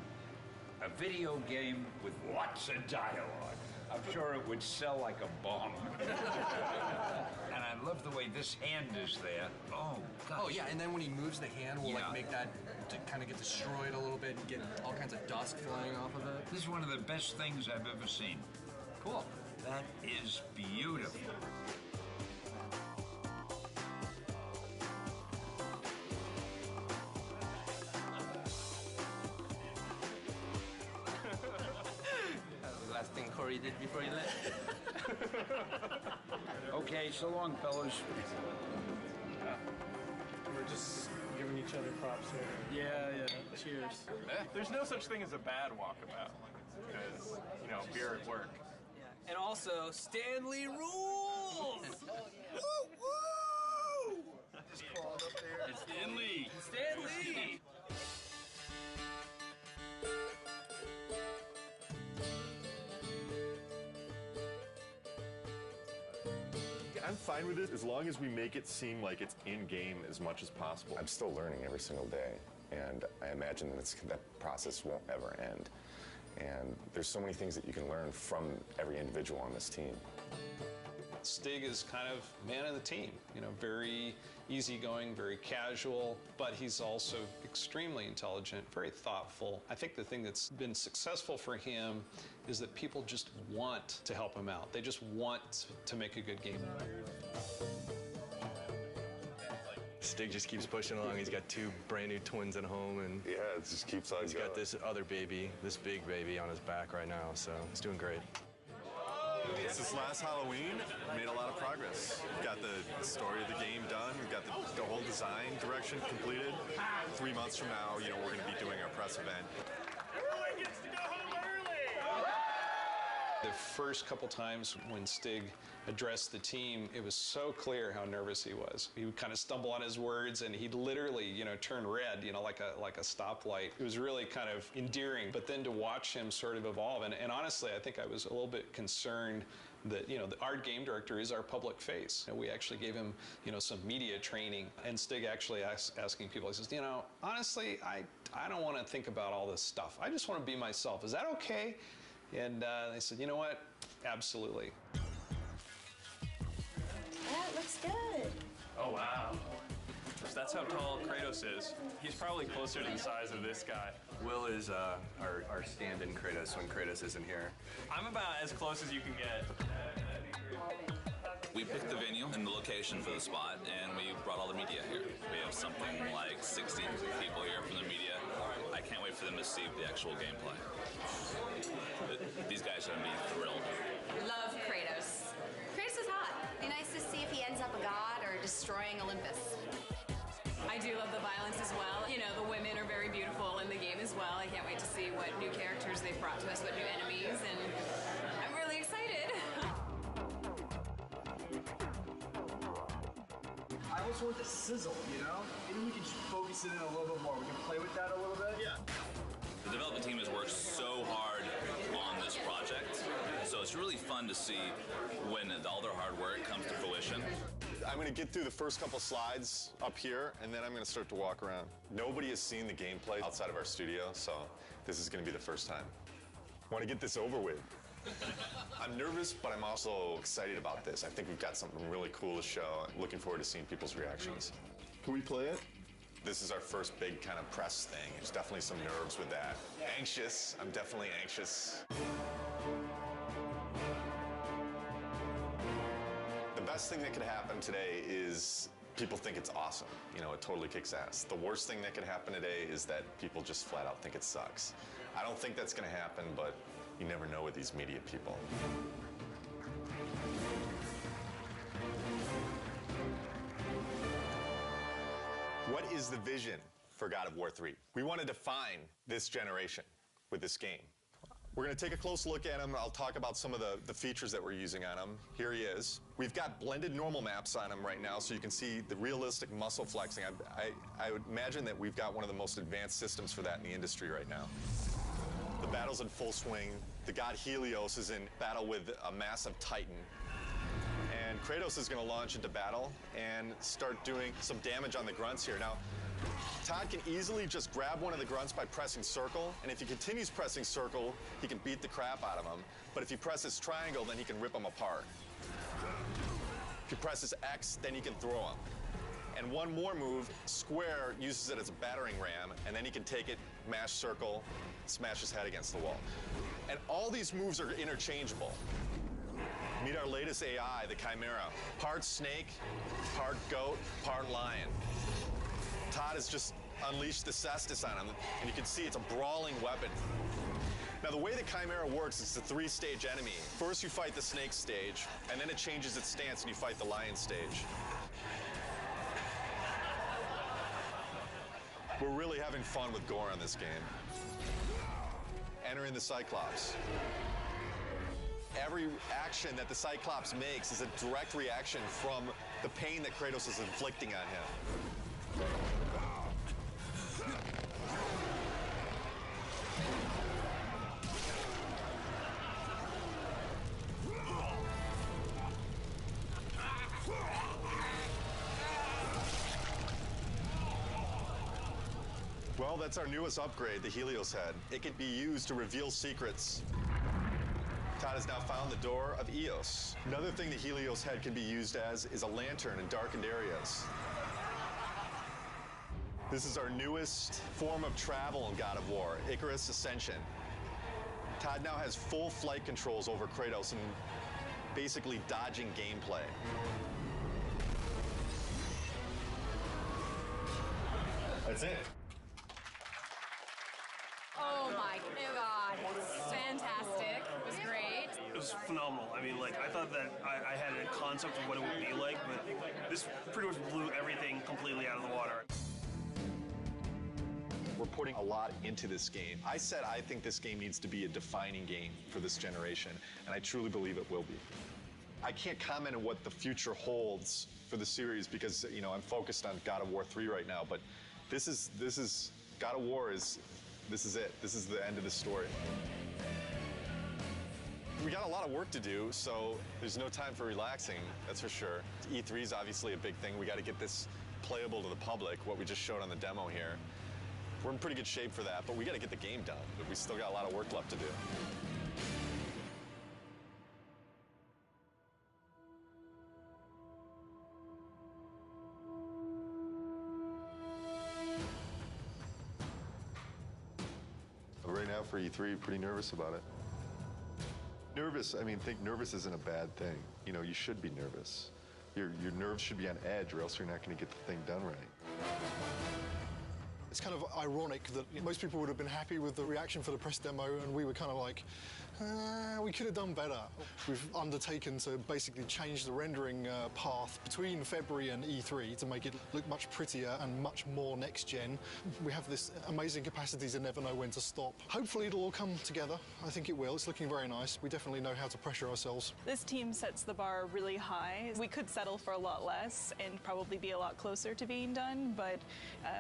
A video game with lots of dialogue. I'm sure it would sell like a bomb. And I love the way this hand is there. Oh, gosh. Oh, yeah, and then when he moves the hand, we'll like make that to kind of get destroyed a little bit and get all kinds of dust flying off of it. This is one of the best things I've ever seen. Cool. That is beautiful. Last thing Corey did before he left. Okay, so long, fellas. We're just giving each other props here. Yeah. Cheers. There's no such thing as a bad walkabout because, beer at work. And also, Stanley rules! Woo! Just crawled up there. It's Stanley. Stanley! I'm fine with it as long as we make it seem like it's in-game as much as possible. I'm still learning every single day, and I imagine that process won't ever end. And there's so many things that you can learn from every individual on this team. Stig is kind of man of the team, very easygoing, very casual, but he's also extremely intelligent, very thoughtful. I think the thing that's been successful for him is that people just want to help him out. They just want to make a good game. Stig just keeps pushing along. He's got 2 brand new twins at home, and yeah, it just keeps on He's got this other baby, this big baby on his back right now, so he's doing great. Since last Halloween, we made a lot of progress. We've got the story of the game done. We've got the whole design direction completed. 3 months from now, we're going to be doing our press event. Everyone gets to go home early! The first couple times when Stig addressed the team, it was so clear how nervous he was. He would kind of stumble on his words, and he'd literally, turn red, like a stoplight. It was really kind of endearing. But then to watch him sort of evolve, and honestly, I think I was a little bit concerned that, our game director is our public face. And we actually gave him, some media training. And Stig actually asking people, he says, honestly, I don't want to think about all this stuff. I just want to be myself. Is that okay? And they said, you know what? Absolutely. That looks good. Oh, wow. So that's how tall Kratos is. He's probably closer to the size of this guy. Will is our stand-in Kratos when Kratos isn't here. I'm about as close as you can get. We picked the venue and the location for the spot, and we brought all the media here. We have something like 60 people here from the media. I can't wait for them to see the actual gameplay. These guys are going to be thrilled. Love Kratos. Kratos is hot. Be nice to see if he ends up a god or destroying Olympus. I do love the violence as well. You know, the women are very beautiful in the game as well. I can't wait to see what new characters they've brought to us, what new enemies, and I'm really excited. I also want the sizzle, you know? Maybe we can just focus it in a little bit more. We can play with that a little bit. Yeah. The development team has worked so hard on this project, so it's really fun to see when all their hard work comes to fruition. I'm going to get through the first couple slides up here, and then I'm going to start to walk around. Nobody has seen the gameplay outside of our studio, so this is going to be the first time. I want to get this over with. I'm nervous, but I'm also excited about this. I think we've got something really cool to show. I'm looking forward to seeing people's reactions. Can we play it? This is our first big kind of press thing. There's definitely some nerves with that. Anxious. I'm definitely anxious. The best thing that could happen today is people think it's awesome. You know, it totally kicks ass. The worst thing that could happen today is that people just flat out think it sucks. I don't think that's going to happen, but you never know with these media people. What is the vision for God of War 3? We want to define this generation with this game. We're going to take a close look at him. I'll talk about some of the features that we're using on him. Here he is. We've got blended normal maps on him right now, so you can see the realistic muscle flexing. I would imagine that we've got one of the most advanced systems for that in the industry right now. The battle's in full swing. The god Helios is in battle with a massive Titan. And Kratos is going to launch into battle and start doing some damage on the grunts here. Now, Todd can easily just grab one of the grunts by pressing circle, and if he continues pressing circle, he can beat the crap out of him. But if he presses triangle, then he can rip them apart. If he presses X, then he can throw them. And one more move, square, uses it as a battering ram, and then he can take it, mash circle, smash his head against the wall. And all these moves are interchangeable. Meet our latest AI, the Chimera. Part snake, part goat, part lion. Todd has just unleashed the cestus on him, and you can see it's a brawling weapon. Now, the way the Chimera works is it's a three-stage enemy. First, you fight the snake stage, and then it changes its stance, and you fight the lion stage. We're really having fun with gore on this game. Entering the Cyclops. Every action that the Cyclops makes is a direct reaction from the pain that Kratos is inflicting on him. Well, that's our newest upgrade, the Helios head. It can be used to reveal secrets. Todd has now found the door of Eos. Another thing the Helios head can be used as is a lantern in darkened areas. This is our newest form of travel in God of War, Icarus Ascension. Todd now has full flight controls over Kratos and basically dodging gameplay. That's it. Oh my God, it's fantastic. It was great. It was phenomenal. I mean, like, I thought that I had a concept of what it would be like, but this pretty much blew everything completely out of the water. We're putting a lot into this game. I said I think this game needs to be a defining game for this generation, and I truly believe it will be. I can't comment on what the future holds for the series because, you know, I'm focused on God of War 3 right now, but this is God of War is, this is it. This is the end of the story. We got a lot of work to do, so there's no time for relaxing, that's for sure. E3 is obviously a big thing. We got to get this playable to the public, what we just showed on the demo here. We're in pretty good shape for that, but we got to get the game done. But we still got a lot of work left to do. Right now for E3, pretty nervous about it. Nervous, I mean, think nervous isn't a bad thing. You know, you should be nervous. Your nerves should be on edge or else you're not going to get the thing done right. It's kind of ironic that most people would have been happy with the reaction for the press demo, and we were kind of like We could have done better. We've undertaken to basically change the rendering path between February and E3 to make it look much prettier and much more next-gen. We have this amazing capacity to never know when to stop. Hopefully it'll all come together. I think it will. It's looking very nice. We definitely know how to pressure ourselves. This team sets the bar really high. We could settle for a lot less and probably be a lot closer to being done, but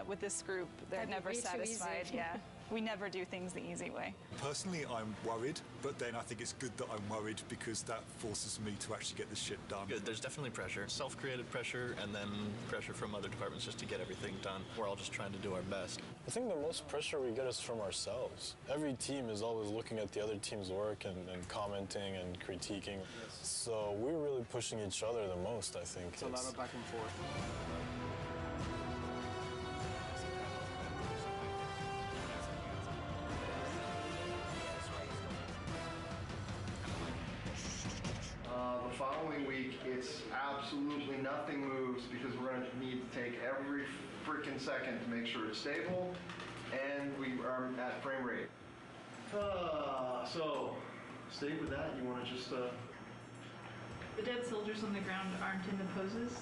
with this group, they're never satisfied. Yeah. We never do things the easy way. Personally, I'm worried, but then I think it's good that I'm worried because that forces me to actually get this shit done. Good. There's definitely pressure, self-created pressure, and then pressure from other departments just to get everything done. We're all just trying to do our best. I think the most pressure we get is from ourselves. Every team is always looking at the other team's work and commenting and critiquing. So we're really pushing each other the most, I think. It's a lot of back and forth. The following week, it's absolutely nothing moves because we're going to need to take every freaking second to make sure it's stable and we are at frame rate. So, stay with that. You want to just... The dead soldiers on the ground aren't in the poses?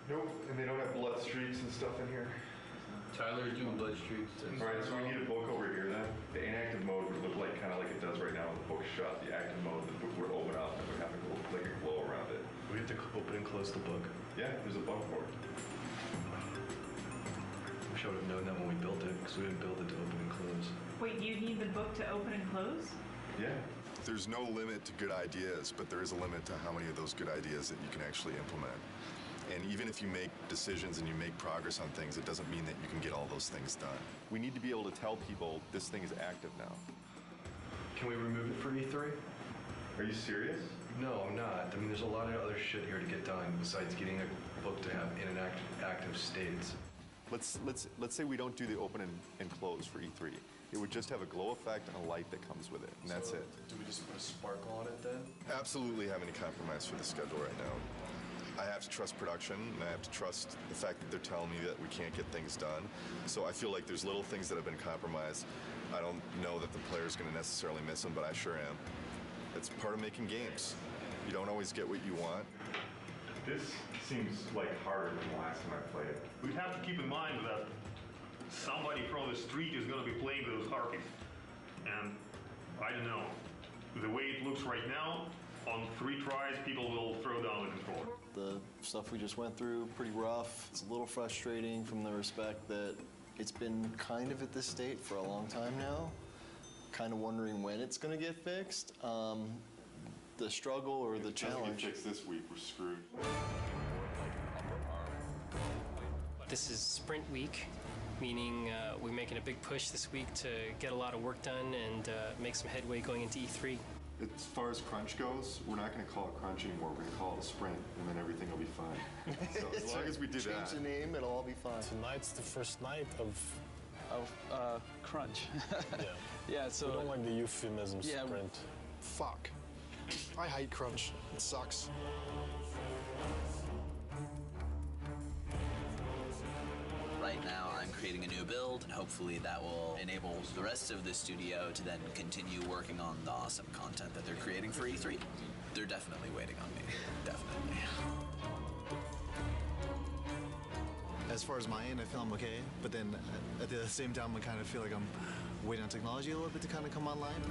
Nope, and they don't have blood streaks and stuff in here. Tyler's doing blood streaks. Alright, so we need a book over here then. The inactive mode would look like kind of like it does right now when the book's shut. The active mode, the book would open up and would have like a glow around it. We have to open and close the book. Yeah, there's a button for it. Wish I would have known that when we built it, because we didn't build it to open and close. Wait, you need the book to open and close? Yeah. There's no limit to good ideas, but there is a limit to how many of those good ideas that you can actually implement. And even if you make decisions and you make progress on things, it doesn't mean that you can get all those things done. We need to be able to tell people this thing is active now. Can we remove it for E3? Are you serious? No, I'm not. I mean, there's a lot of other shit here to get done besides getting a book to have in and active states. Let's say we don't do the open and close for E3. It would just have a glow effect and a light that comes with it, and that's it. Do we just put a sparkle on it then? Absolutely have any compromise for the schedule right now. I have to trust production, and I have to trust the fact that they're telling me that we can't get things done. So I feel like there's little things that have been compromised. I don't know that the player's going to necessarily miss them, but I sure am. It's part of making games. You don't always get what you want. This seems like harder than the last time I played it. We'd have to keep in mind that somebody from the street is going to be playing with those harpies. And I don't know. The way it looks right now, on 3 tries, people will throw down the controller. The stuff we just went through, pretty rough. It's a little frustrating from the respect that it's been kind of at this state for a long time now. Kind of wondering when it's going to get fixed. The struggle or the challenge. If it doesn't get fixed this week, we're screwed. This is sprint week, meaning we're making a big push this week to get a lot of work done and make some headway going into E3. As far as crunch goes, we're not going to call it crunch anymore. We're going to call it a sprint, and then everything will be fine. So as long as we do that. Change the name, it'll all be fine. Tonight's the first night of crunch. Yeah. Yeah, so... We don't like the euphemism sprint. Fuck. I hate crunch. It sucks. Right now, I'm creating a new build, and hopefully that will enable the rest of the studio to then continue working on the awesome content that they're creating for E3. They're definitely waiting on me. Definitely. As far as my end, I feel I'm okay, but then at the same time, I kind of feel like I'm waiting on technology a little bit to kind of come online.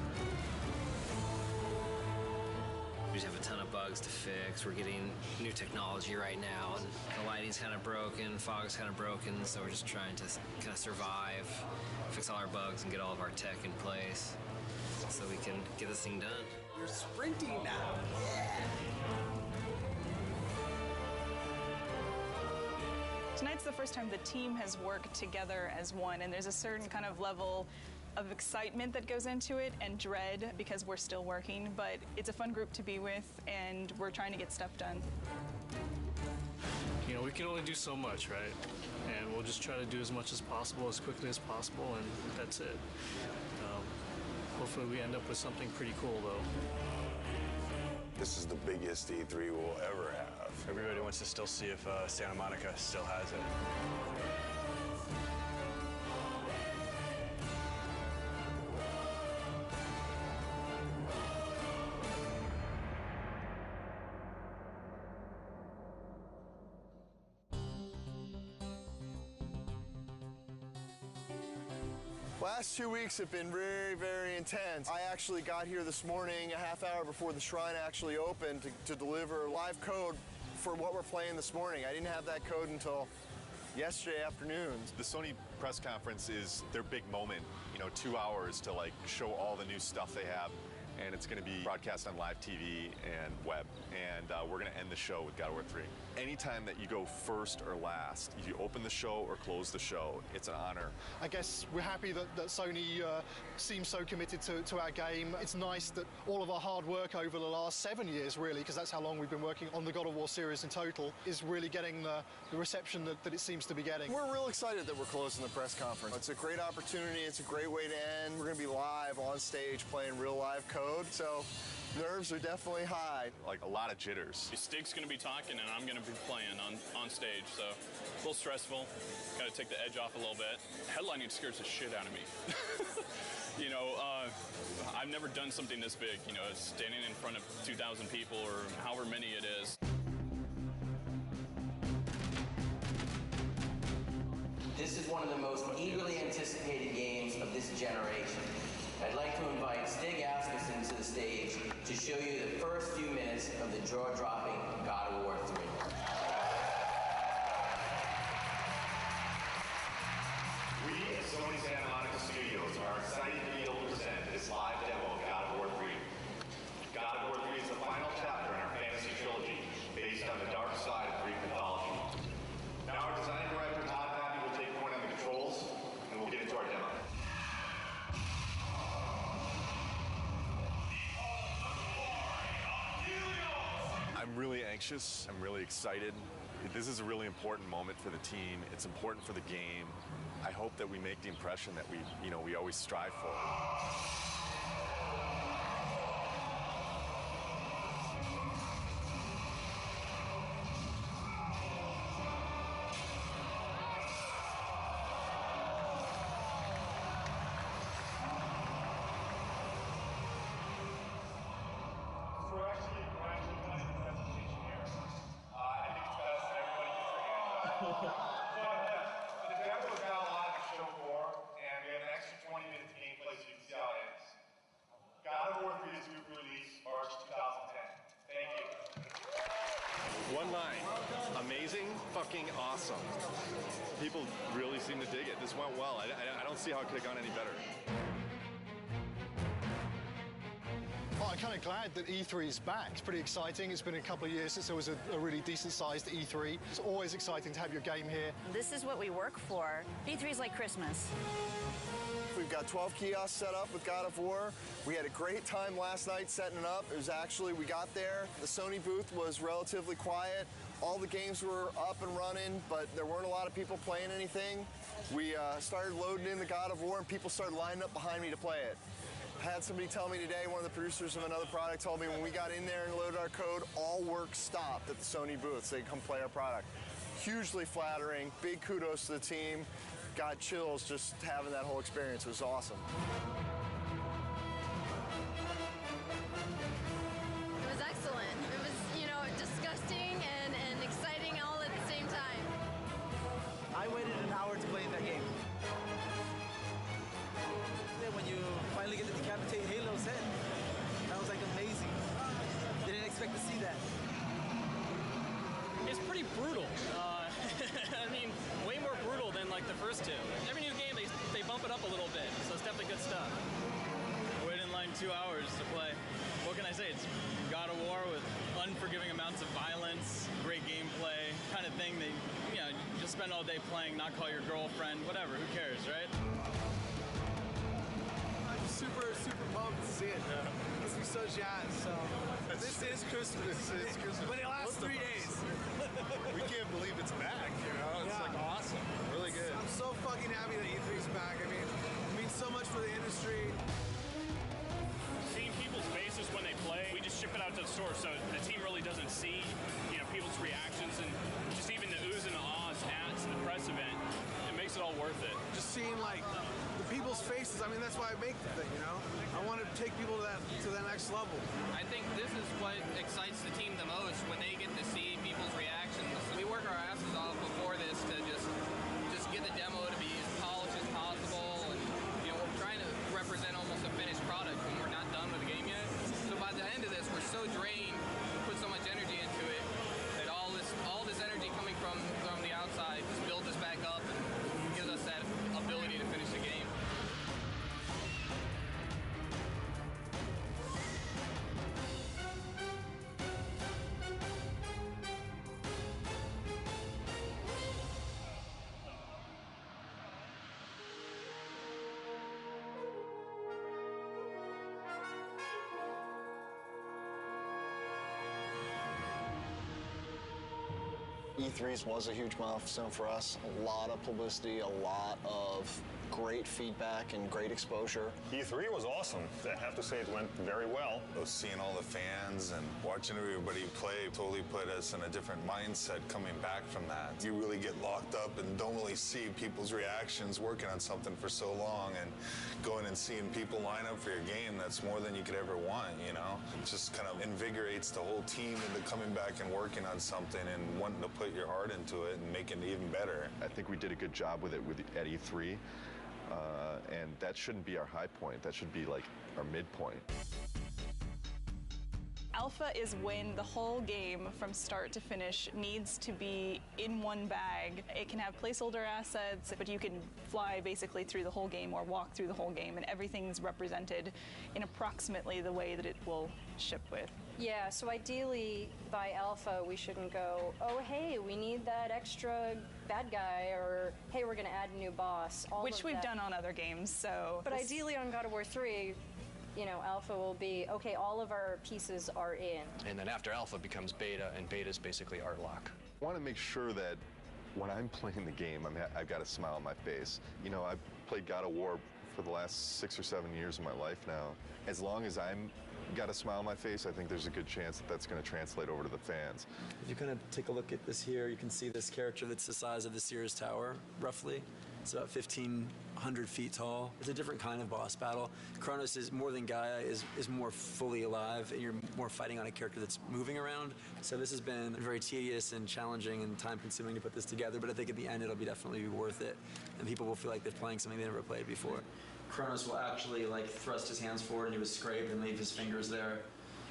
We just have a ton of bugs to fix. We're getting new technology right now, and the lighting's kind of broken, fog's kind of broken, so we're just trying to kind of survive, fix all our bugs, and get all of our tech in place so we can get this thing done. You're sprinting now. Yeah. Tonight's the first time the team has worked together as one, and there's a certain kind of level of excitement that goes into it and dread because we're still working, but it's a fun group to be with, and we're trying to get stuff done. You know, we can only do so much, right? And we'll just try to do as much as possible, as quickly as possible, and that's it. Hopefully we end up with something pretty cool, though. This is the biggest E3 we'll ever have. Everybody wants to still see if Santa Monica still has it. Last 2 weeks have been very, very intense. I actually got here this morning a half hour before the shrine actually opened to deliver live code for what we're playing this morning. I didn't have that code until yesterday afternoon. The Sony press conference is their big moment, you know, 2 hours to like show all the new stuff they have. And it's going to be broadcast on live TV and web. And we're going to end the show with God of War 3. Anytime that you go first or last, if you open the show or close the show, it's an honor. I guess we're happy that Sony seems so committed to our game. It's nice that all of our hard work over the last 7 years, really, because that's how long we've been working on the God of War series in total, is really getting the reception that it seems to be getting. We're real excited that we're closing the press conference. It's a great opportunity. It's a great way to end. We're going to be live on stage playing real live code, so nerves are definitely high. Like a lot of jitters. Stig's going to be talking and I'm going to be playing on stage, so a little stressful. Got to take the edge off a little bit. Headlining scares the shit out of me. You know, I've never done something this big, you know, standing in front of 2,000 people or however many it is. This is one of the most eagerly anticipated games of this generation. I'd like to invite Stig Asmussen to the stage to show you the first few minutes of the jaw-dropping God of War 3. We at Sony Santa Monica Studios are excited to be able to present this live demo of God of War 3. God of War 3 is the final chapter in our fantasy trilogy, based on the dark side of Greek mythology. Now our design director, Todd Happy, will take point on the controls, and we'll get into our demo. I'm really anxious. I'm really excited. This is a really important moment for the team. It's important for the game. I hope that we make the impression that we always strive for. One line. Amazing, fucking awesome. People really seem to dig it. This went well. I don't see how it could have gone any better. Oh, I'm kind of glad that E3 is back. It's pretty exciting. It's been a couple of years since there was a really decent-sized E3. It's always exciting to have your game here. This is what we work for. E3 is like Christmas. We've got 12 kiosks set up with God of War. We had a great time last night setting it up. It was actually, we got there, the Sony booth was relatively quiet. All the games were up and running, but there weren't a lot of people playing anything. We started loading in the God of War, and people started lining up behind me to play it. I had somebody tell me today, one of the producers of another product told me when we got in there and loaded our code, all work stopped at the Sony booth so they could come play our product. Hugely flattering, big kudos to the team. Got chills just having that whole experience. It was awesome. It was excellent. It was, disgusting and exciting all at the same time. I waited an hour to play that game. When you finally get to decapitate Halo's head, that was like amazing. Didn't expect to see that. It's pretty brutal. I mean, way more brutal than like the first two. Every new game, they bump it up a little bit, so it's definitely good stuff. Waited in line 2 hours to play. What can I say? It's God of War with unforgiving amounts of violence, great gameplay, kind of thing that, just spend all day playing, not call your girlfriend, whatever, who cares, right? I'm super pumped to see it. Makes me so jazzed. So this is Christmas. This is Christmas. But it lasts 3 days. We can't believe it's back, It's like awesome. Really good. I'm so fucking happy that E3's back. I mean, it means so much for the industry. Seeing people's faces when they play, we just ship it out to the store, so the team really doesn't see, people's reactions and just even the oohs and the ahs at the press event. It makes it all worth it. Just seeing the people's faces. I mean, that's why I make the thing. I want to take people to that next level. I think this is what excites the team the most when they get to see people's reactions. We work our asses off before this to just get the demo to be as polished as possible, and E3s was a huge milestone for us. A lot of publicity, a lot of great feedback and great exposure. E3 was awesome. I have to say it went very well. Seeing all the fans and watching everybody play totally put us in a different mindset coming back from that. You really get locked up and don't really see people's reactions working on something for so long, and going and seeing people line up for your game, that's more than you could ever want, you know? It just kind of invigorates the whole team into coming back and working on something and wanting to put your heart into it and make it even better. I think we did a good job with it at E3. And that shouldn't be our high point. That should be like our midpoint. Alpha is when the whole game from start to finish needs to be in one bag. It can have placeholder assets, but you can fly basically through the whole game or walk through the whole game, and everything's represented in approximately the way that it will ship with. Yeah, so ideally by alpha we shouldn't go, oh hey, we need that extra bad guy, or hey, we're gonna add a new boss. Which we've done on other games, so. But ideally on God of War 3, you know, alpha will be, okay, all of our pieces are in. And then after alpha becomes beta, and beta is basically art lock. I want to make sure that when I'm playing the game, I've got a smile on my face. You know, I've played God of War for the last 6 or 7 years of my life now. As long as I'm got a smile on my face, I think there's a good chance that that's going to translate over to the fans. If you kind of take a look at this here, you can see this character that's the size of the Sears Tower, roughly. It's about 1,500 feet tall. It's a different kind of boss battle. Kronos is more than Gaia, is more fully alive, and you're more fighting on a character that's moving around. So this has been very tedious and challenging and time-consuming to put this together, but I think at the end it'll definitely be worth it, and people will feel like they're playing something they never played before. Kronos will actually thrust his hands forward into his scrape and leave his fingers there,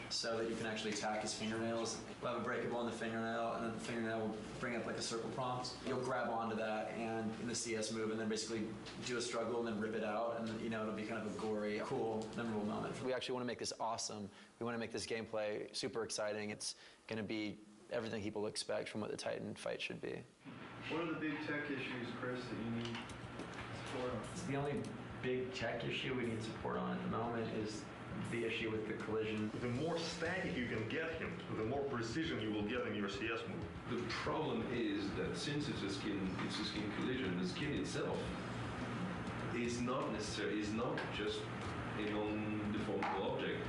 so that you can actually attack his fingernails. We'll have a breakable in the fingernail, and then the fingernail will bring up like a circle prompt. You'll grab onto that and in the CS move, and then basically do a struggle and then rip it out, and you know, it'll be kind of a gory, cool, memorable moment. We actually want to make this awesome. We want to make this gameplay super exciting. It's going to be everything people expect from what the Titan fight should be. What are the big tech issues, Chris, that you need support on? The only big tech issue we need support on at the moment is the issue with the collision. The more static you can get him, the more precision you will get in your CS move. The problem is that since it's a skin collision, the skin itself is not just a non-deformable object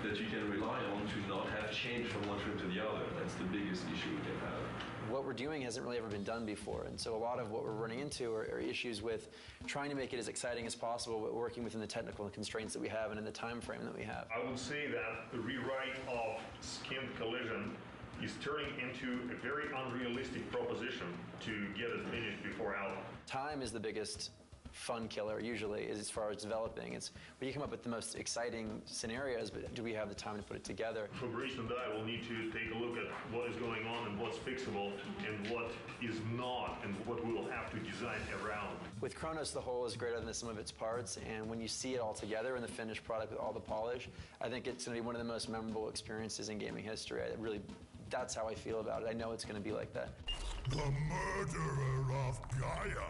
that you can rely on to not have change from one frame to the other. That's the biggest issue we can have. What we're doing hasn't really ever been done before, and so a lot of what we're running into are issues with trying to make it as exciting as possible, but working within the technical constraints that we have and in the time frame that we have. I would say that the rewrite of skin collision is turning into a very unrealistic proposition to get it finished before alpha. Time is the biggest fun killer usually as far as developing. It's where you come up with the most exciting scenarios, but do we have the time to put it together? Fabrice and I will need to take a look at what is going on and what's fixable and what is not, and what we will have to design around. With Kronos, the whole is greater than the sum of its parts, and when you see it all together in the finished product with all the polish, I think it's going to be one of the most memorable experiences in gaming history. That's how I feel about it. I know it's going to be like that. The murderer of Gaia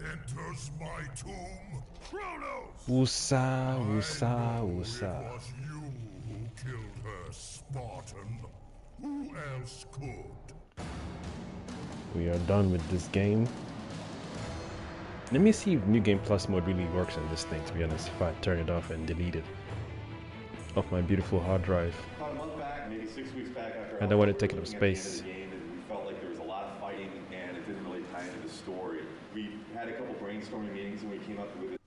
enters my tomb. Kronos! Usa. It was you who killed her, Spartan. Who else could? We are done with this game. Let me see if New Game Plus mode really works on this thing, to be honest, if I turn it off and delete it off my beautiful hard drive. About a month back, maybe 6 weeks back after I don't want it taking up space. the game, and we felt like there was a lot of fighting and it didn't really tie into the story. We had a couple brainstorming meetings and we came up with it.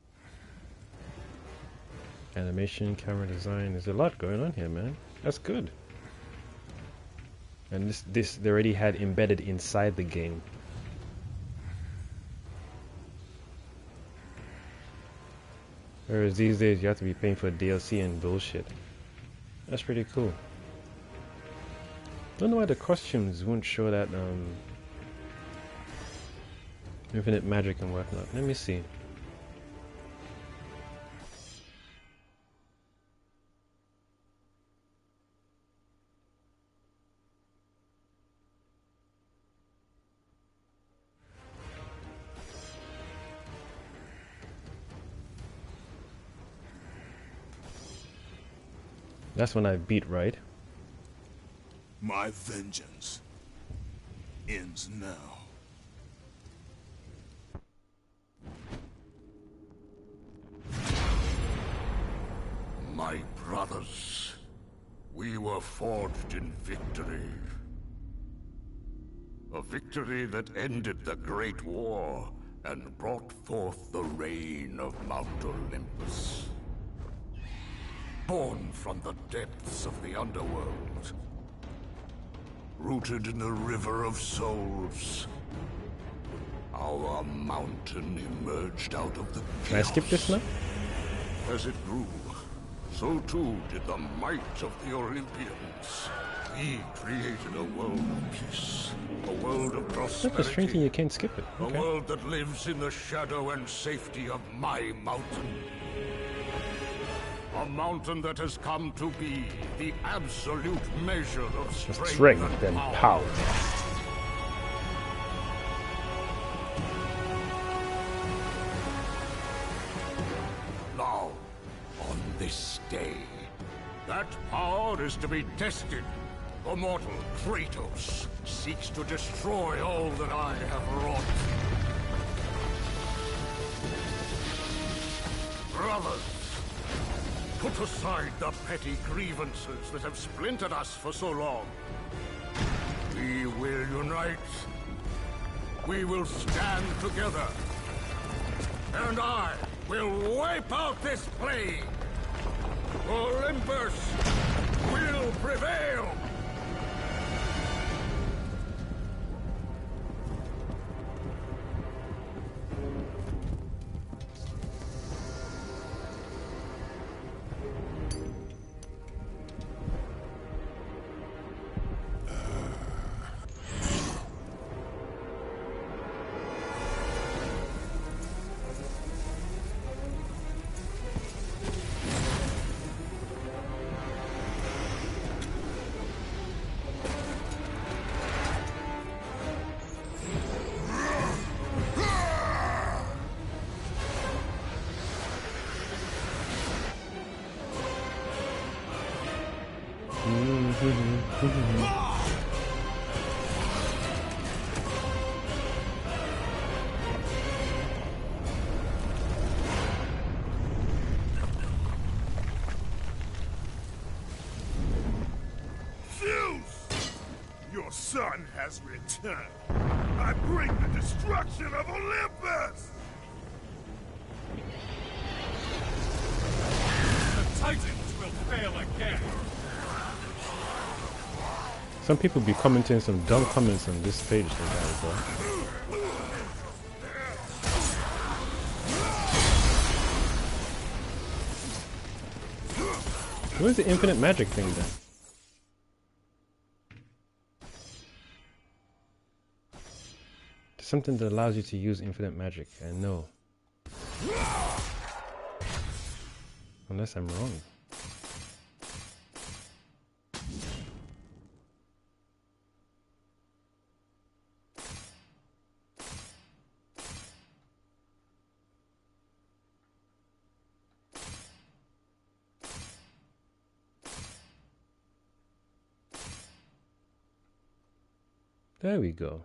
Animation, camera design, there's a lot going on here, man. That's good. And this they already had embedded inside the game. Whereas these days you have to be paying for DLC and bullshit. That's pretty cool. Don't know why the costumes won't show that infinite magic and whatnot. Let me see. That's when I beat, right? My vengeance ends now. My brothers, we were forged in victory. A victory that ended the Great War and brought forth the reign of Mount Olympus. Born from the depths of the underworld, rooted in the river of souls, our mountain emerged out of the chaos. Can I skip this now? As it grew, so too did the might of the Olympians. We created a world of peace, a world of That's prosperity, frustrating, you can't skip it. a Okay. world that lives in the shadow and safety of my mountain. A mountain that has come to be the absolute measure of Strength and power. Now, on this day, that power is to be tested. The mortal Kratos seeks to destroy all that I have wrought. Brothers, put aside the petty grievances that have splintered us for so long. We will unite. We will stand together. And I will wipe out this plague. Olympus will prevail. Zeus! Your son has returned. I bring the destruction of Olympus! The Titans will fail again. Some people be commenting some dumb comments on this page sometimes, bro. Where's the infinite magic thing then? There's something that allows you to use infinite magic, and no. Unless I'm wrong. There we go.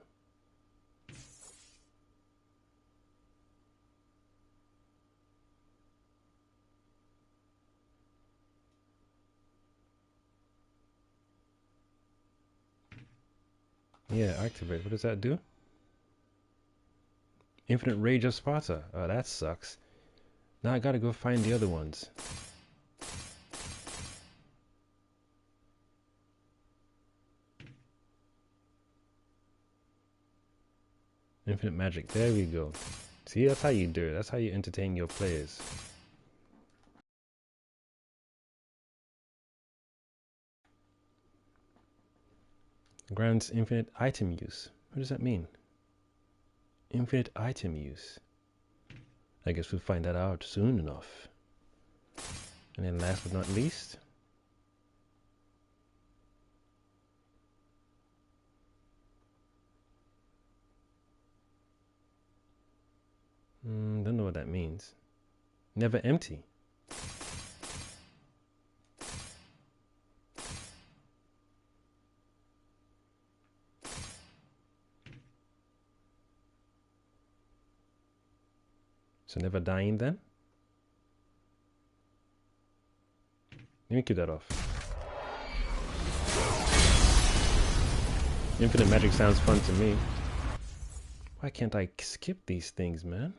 Yeah, activate. What does that do? Infinite Rage of Sparta. Oh, that sucks. Now I gotta go find the other ones. Infinite magic. There we go. See, that's how you do it. That's how you entertain your players. Grants infinite item use. What does that mean? Infinite item use. I guess we'll find that out soon enough. And then last but not least, don't know what that means. Never empty. So never dying then? Let me keep that off. Infinite magic sounds fun to me. Why can't I skip these things, man?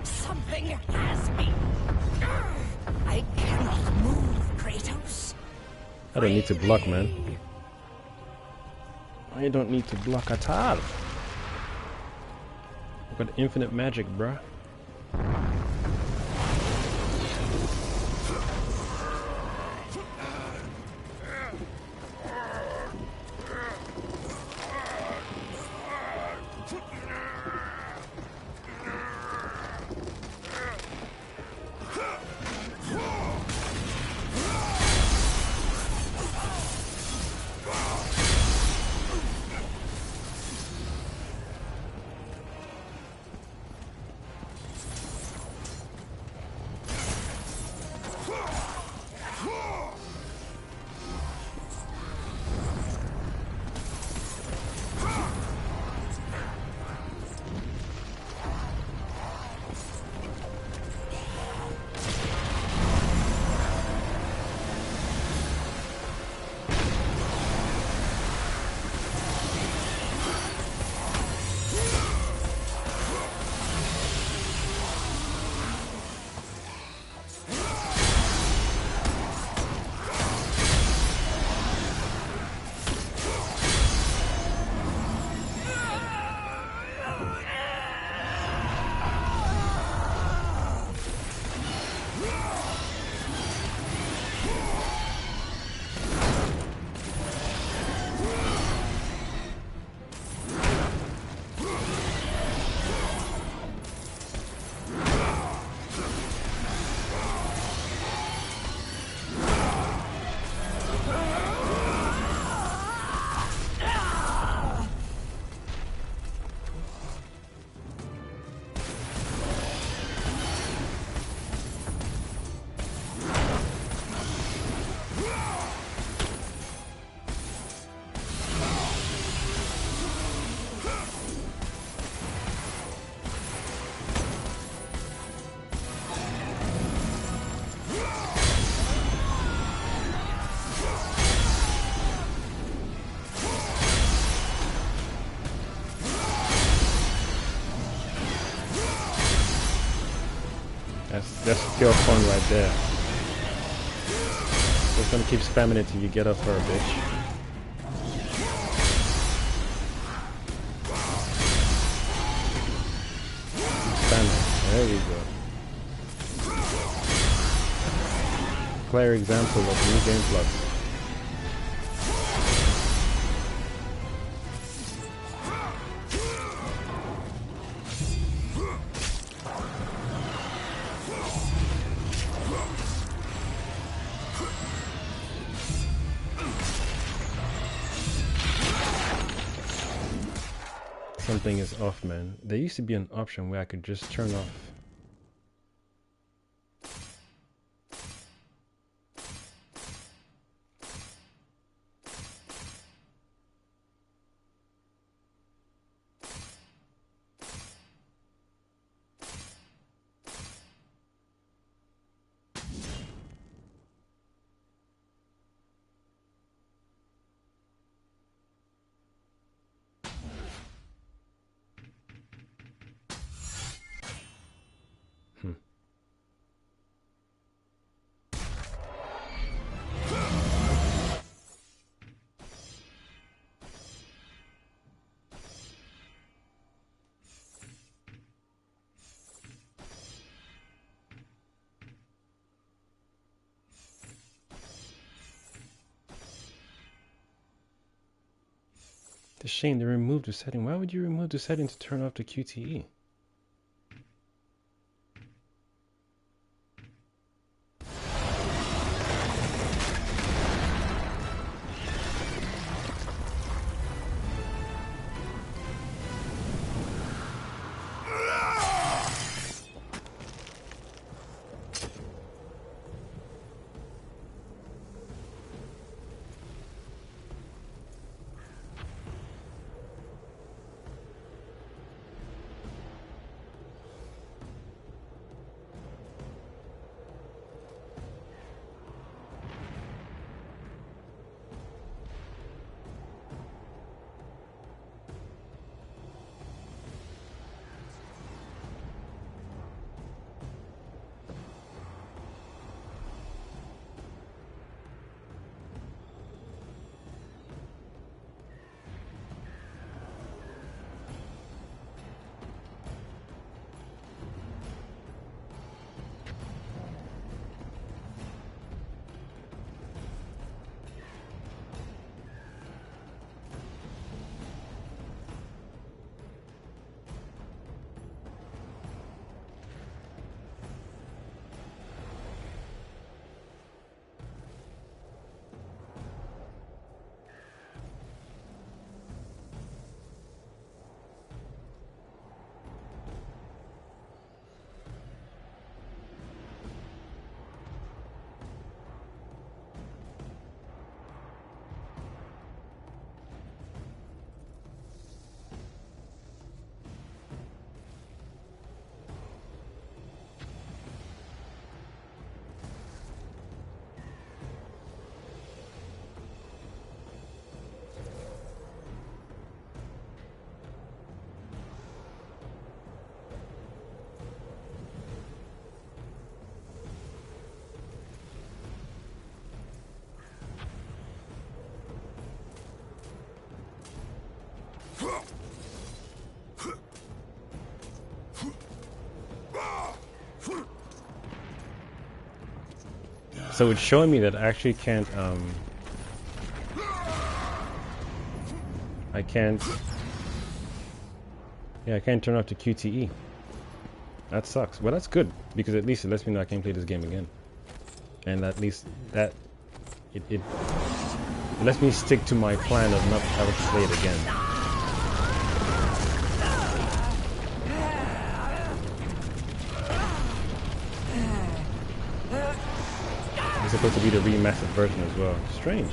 Something has me. I cannot move, Kratos. I don't need to block, man. I don't need to block at all. I've got infinite magic, bruh. That's pure fun right there. Just gonna keep spamming it till you get up for a bitch. Spam it. There we go. Clear example of New Game Plus. Something is off, man. There used to be an option where I could just turn off. It's a shame they removed the setting. Why would you remove the setting to turn off the QTE? So it's showing me that I actually can't, I can't turn off the QTE. That sucks. Well, that's good, because at least it lets me know I can play this game again. And at least that, it lets me stick to my plan of not having to play it again. It's supposed to be the remastered version as well. Strange.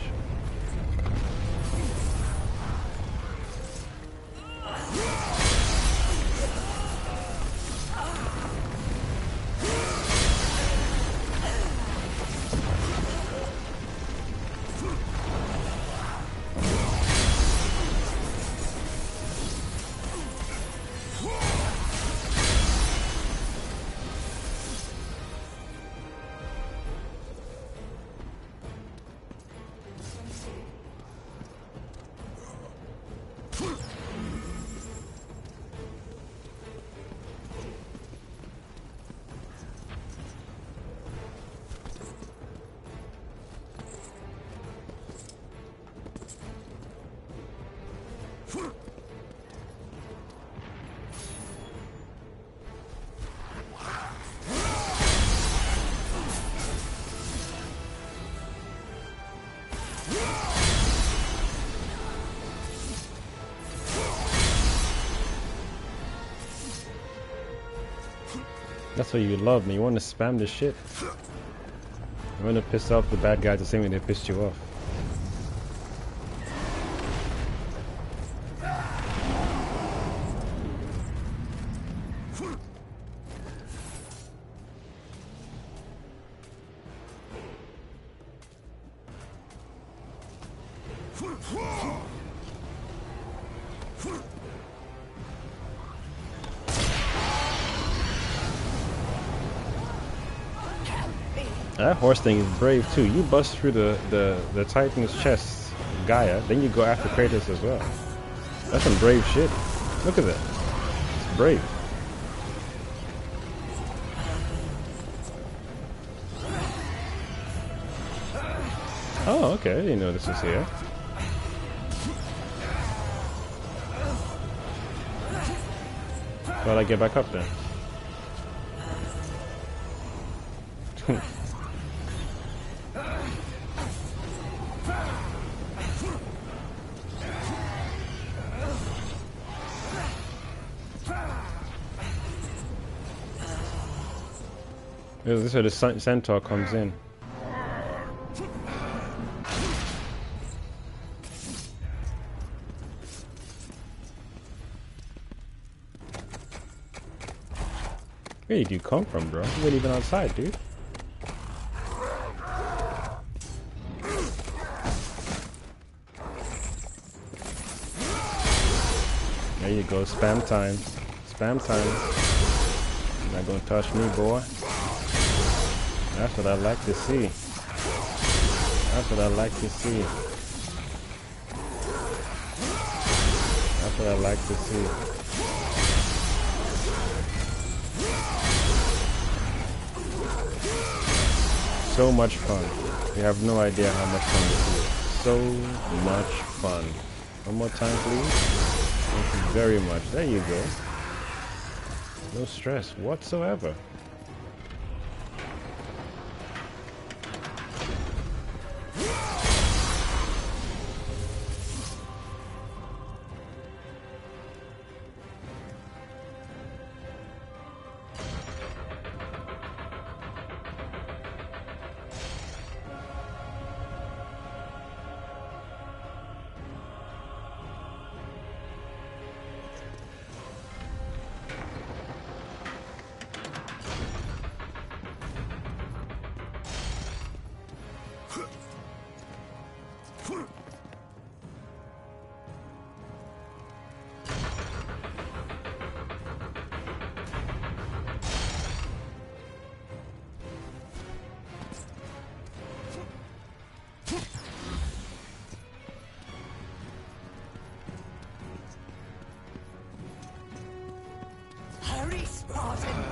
That's what you love, man. You want to spam this shit. You want to piss off the bad guys the same way they pissed you off. That horse thing is brave too. You bust through the Titan's chest, Gaia, then you go after Kratos as well. That's some brave shit. Look at that. It's brave. Oh, okay. I didn't know this was here. How'd I get back up there? This is where the centaur comes in. Where did you come from, bro? You weren't even outside, dude. There you go, spam time. Spam time. You're not gonna touch me, boy. That's what I like to see. That's what I like to see. That's what I like to see. So much fun. You have no idea how much fun this is. So much fun. One more time, please. Thank you very much. There you go. No stress whatsoever. Hurry, Spartan!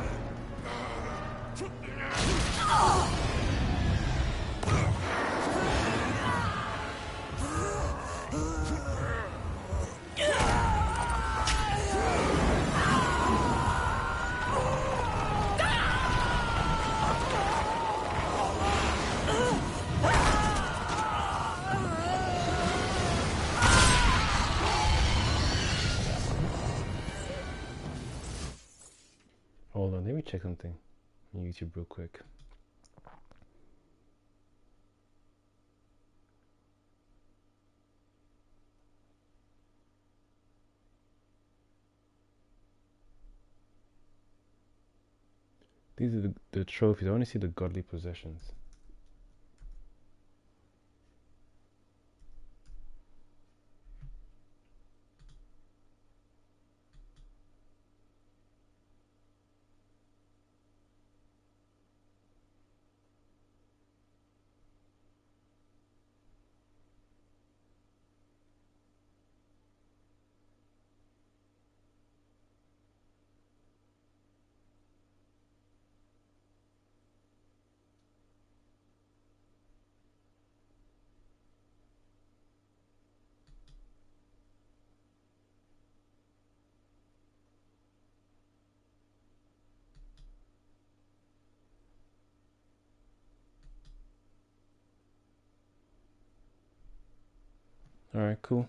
Hold on, let me check something on YouTube real quick. These are the trophies. I want to see the godly possessions. All right, cool.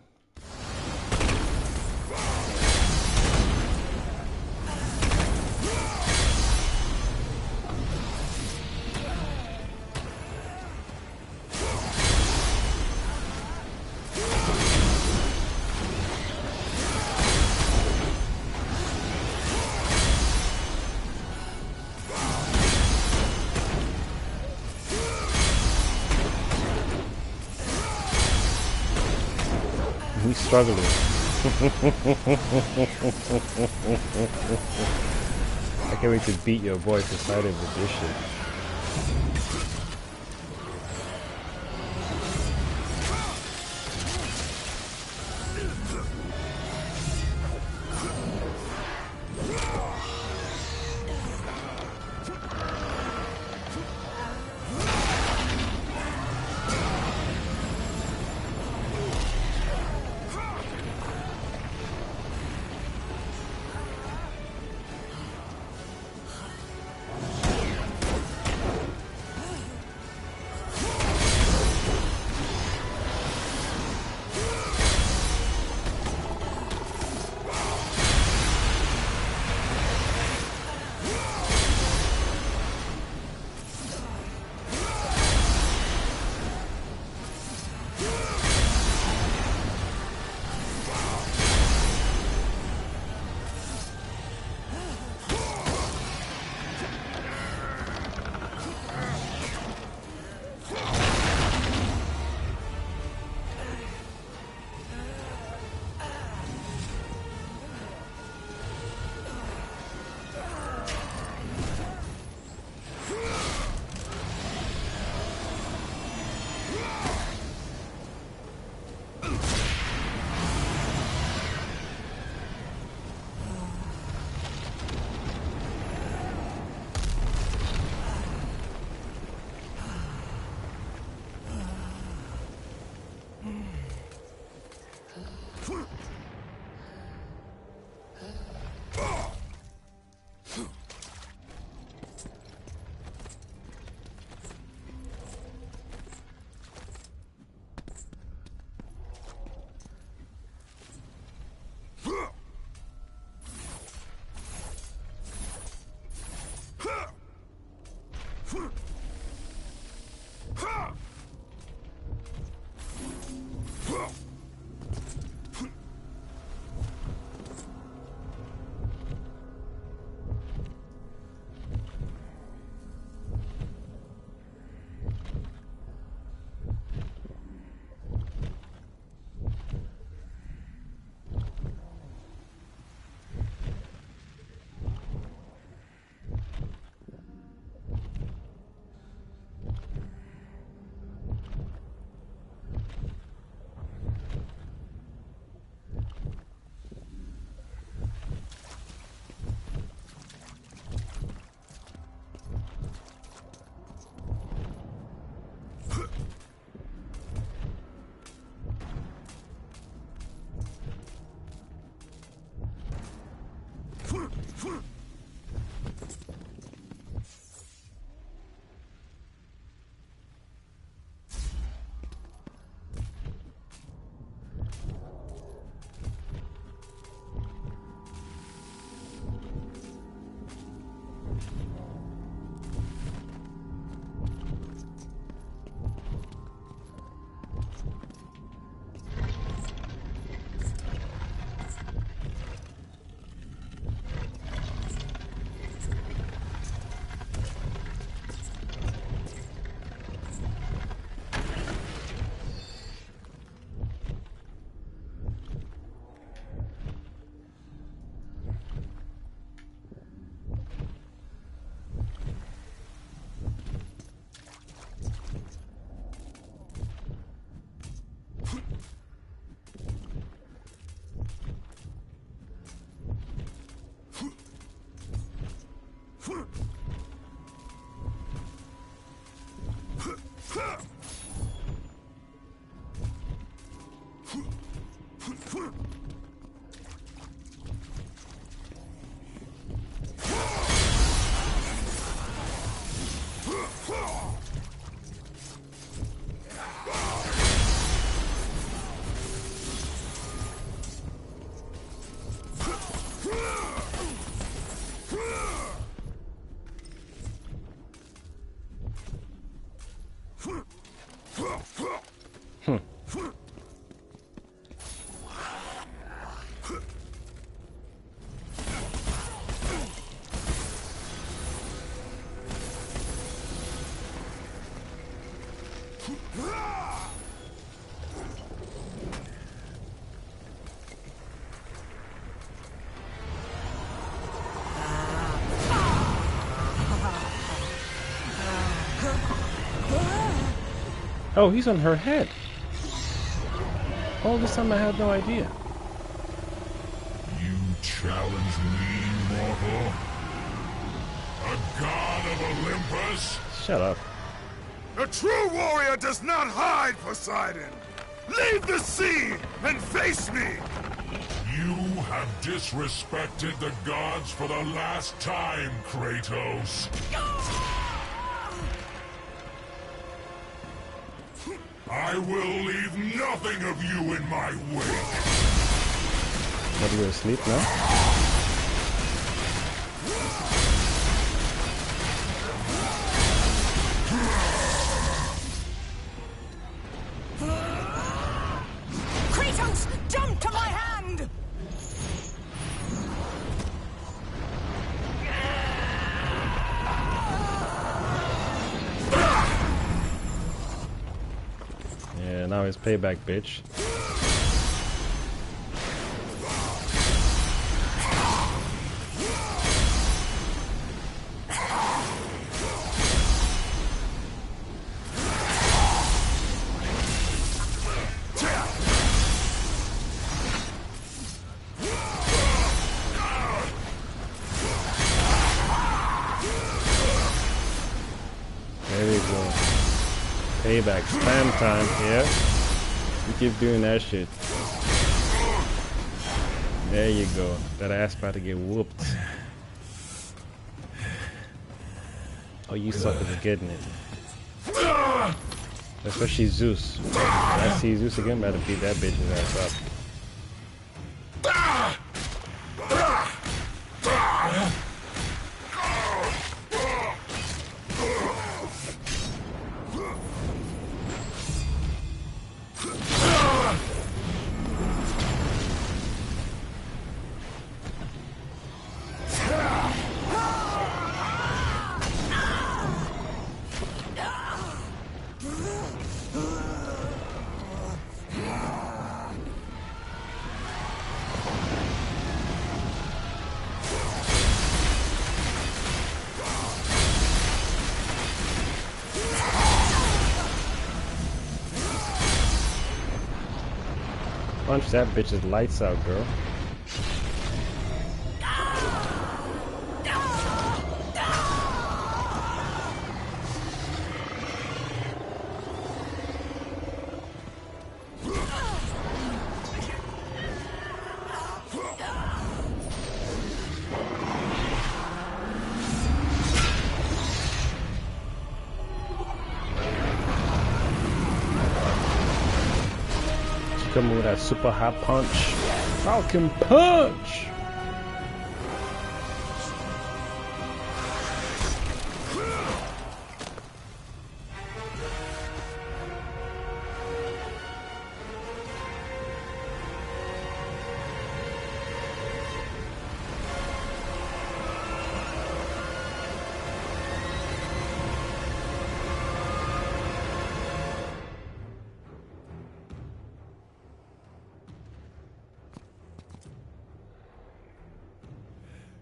We struggling. I can't wait to beat your boy Poseidon with this shit. Oh, he's on her head. All this time I had no idea. You challenge me, mortal? A god of Olympus? Shut up. A true warrior does not hide, Poseidon! Leave the sea and face me! You have disrespected the gods for the last time, Kratos. I will leave nothing of you in my wake. What, are you asleep now? Kratos, jump to my hand! Yeah, now it's payback, bitch. There we go. Payback, spam time, yeah. You keep doing that shit. There you go. That ass about to get whooped. Oh, you suckers are getting it. Especially Zeus. If I see Zeus again, better beat that bitch's ass up. Punch that bitch's lights out, girl. Coming with that super high punch. Falcon punch!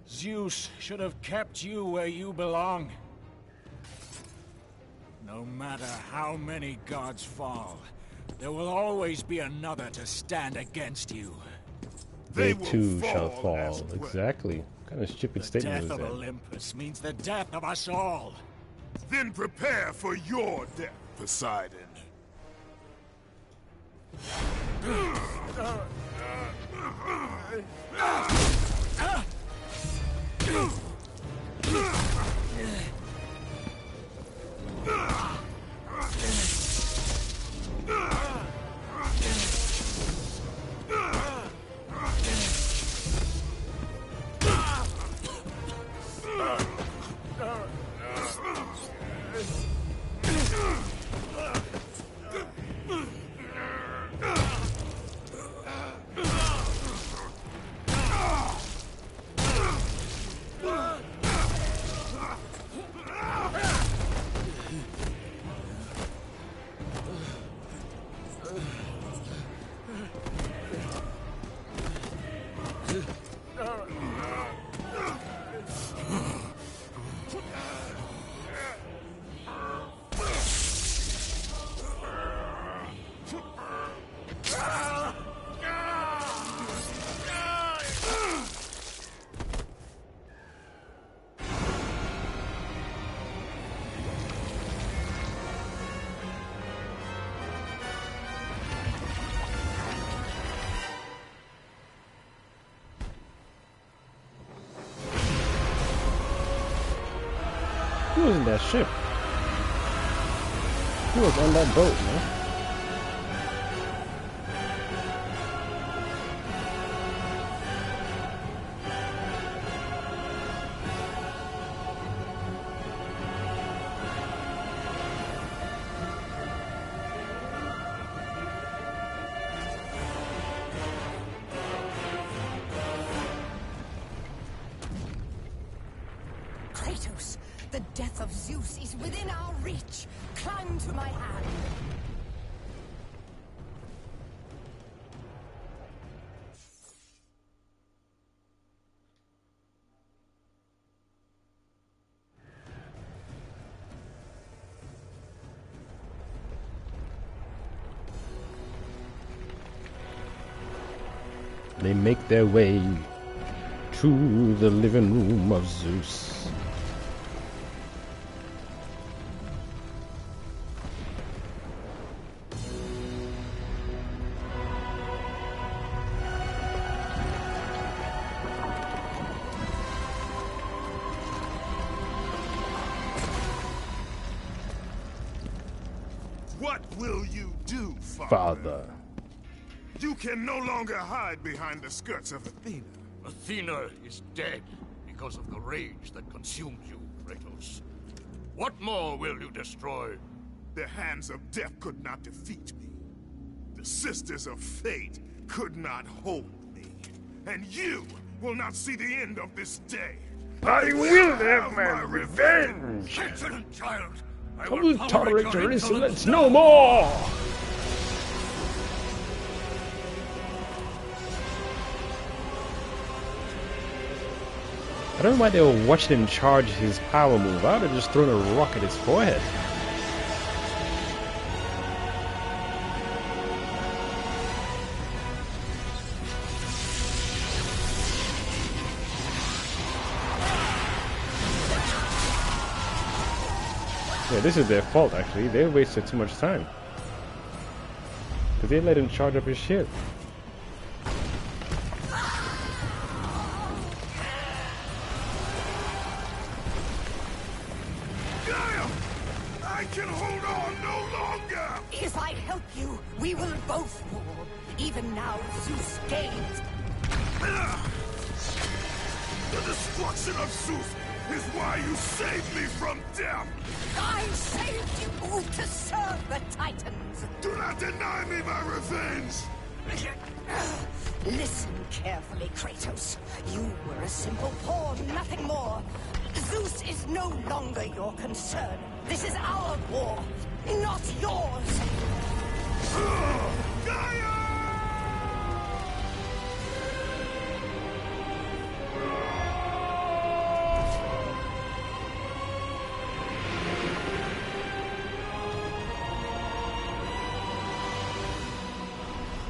Zeus should have kept you where you belong. No matter how many gods fall, there will always be another to stand against you. They too shall fall. Exactly. What kind of stupid statement was The death that? of Olympus means the death of us all. Then prepare for your death, Poseidon. was in that ship? Who was on that boat, man? Kratos, the death of Zeus is within our reach. Climb to my hand. They make their way to the living room of Zeus. What will you do, Father. You can no longer hide behind the skirts of Athena. Athena is dead because of the rage that consumed you, Kratos. What more will you destroy? The hands of death could not defeat me. The sisters of fate could not hold me. And you will not see the end of this day. I will have my revenge! Excellent child! I will tolerate your insolence no more! I don't know why they were watching him charge his power move. I would have just thrown a rock at his forehead. Yeah, this is their fault actually. They wasted too much time. Because they let him charge up his shit. I can hold on no longer! If I help you, we will both fall. Even now, Zeus gains. The destruction of Zeus is why you saved me from death! I saved you to serve the Titans. Do not deny me my revenge! Listen carefully, Kratos. You were a simple pawn, nothing more. Zeus is no longer your concern. This is our war, not yours.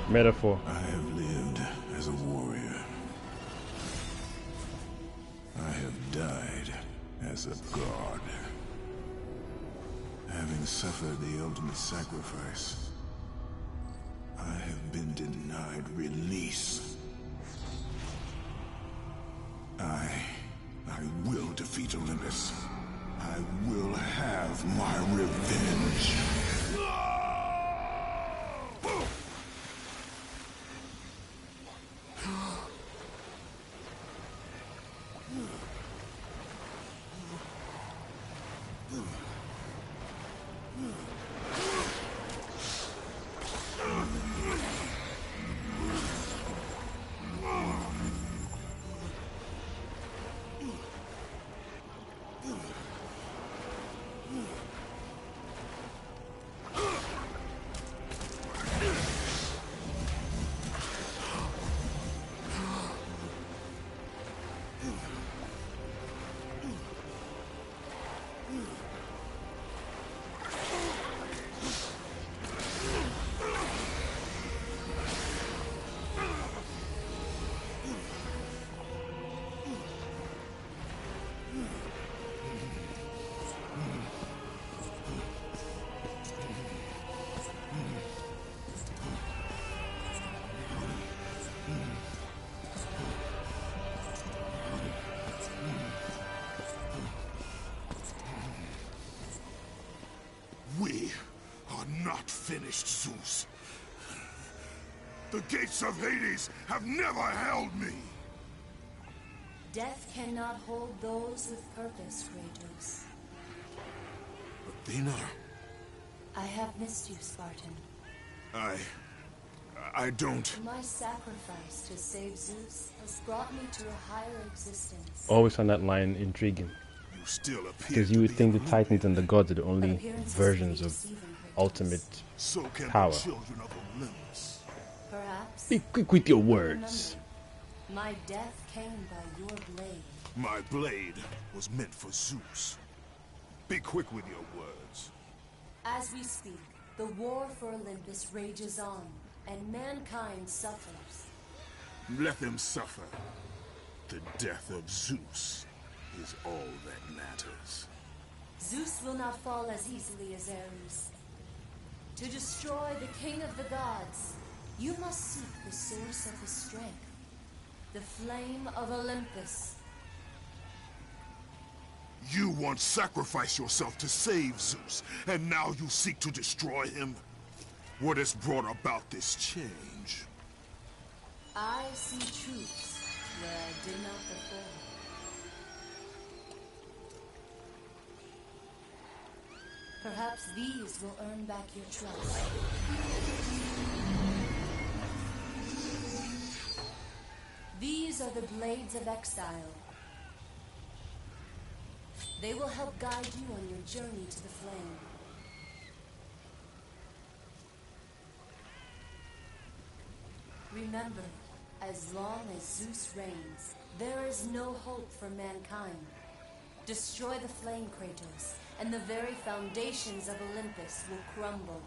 Metaphor. I have lived as a warrior. I have died as a god. Having suffered the ultimate sacrifice, I have been denied release. I will defeat Olympus. I will have my revenge. finished, Zeus. The gates of Hades have never held me. Death cannot hold those with purpose, Kratos. Athena? I have missed you, Spartan. I don't. My sacrifice to save Zeus has brought me to a higher existence. Always found that line intriguing. You still appear Because you would think the Titans and the gods are the only versions of ultimate so can power. the children of Olympus. Perhaps. Be quick with your words. My death came by your blade. My blade was meant for Zeus. Be quick with your words. As we speak, the war for Olympus rages on, and mankind suffers. Let them suffer. The death of Zeus is all that matters. Zeus will not fall as easily as Ares. To destroy the king of the gods, you must seek the source of his strength, the flame of Olympus. You once sacrificed yourself to save Zeus, and now you seek to destroy him? What has brought about this change? I see truths where I did not before. Perhaps these will earn back your trust. These are the blades of exile. They will help guide you on your journey to the flame. Remember, as long as Zeus reigns, there is no hope for mankind. Destroy the flame, Kratos, and the very foundations of Olympus will crumble.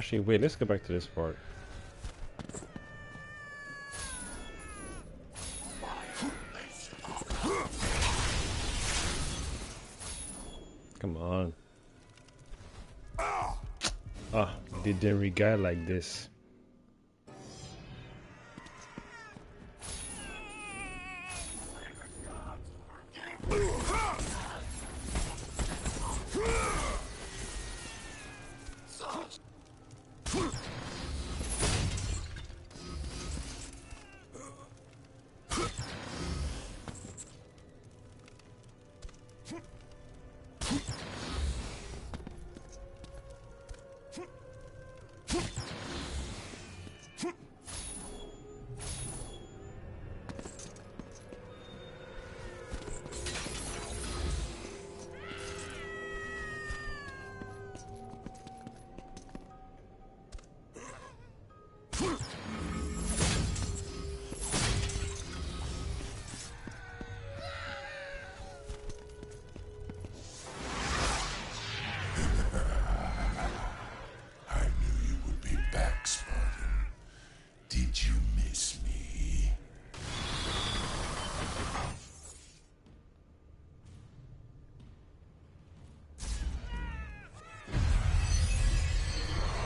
Actually, wait, let's go back to this part. Come on. Ah, they didn't regard like this.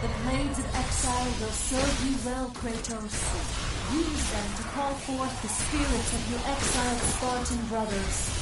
The Blades of Exile will serve you well, Kratos. Use them to call forth the spirits of your exiled Spartan brothers.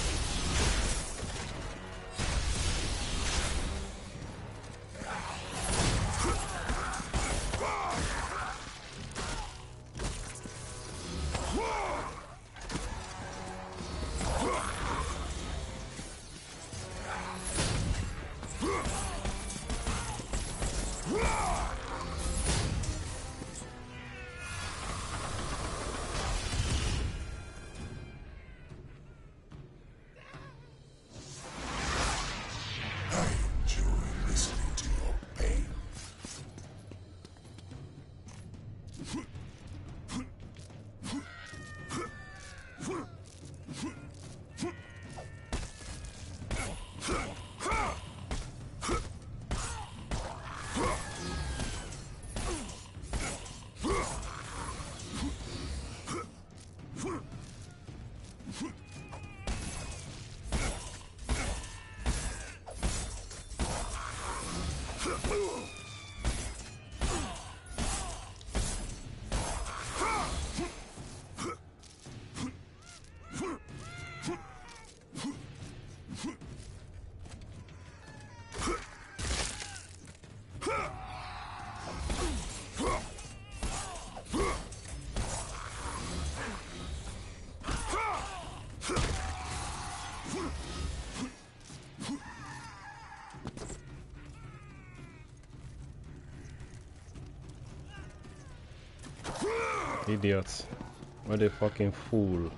Idiots. What a fucking fool.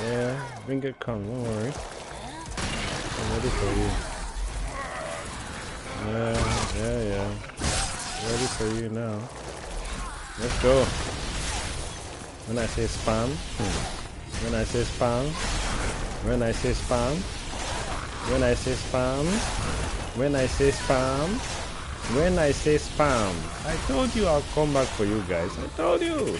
Yeah, bring it, come, don't worry. I'm ready for you. Yeah. Ready for you now. Let's go. When I say spam, when I say spam, when I say spam, when I say spam, when I say spam, when I say spam. I told you I'll come back for you guys. I told you.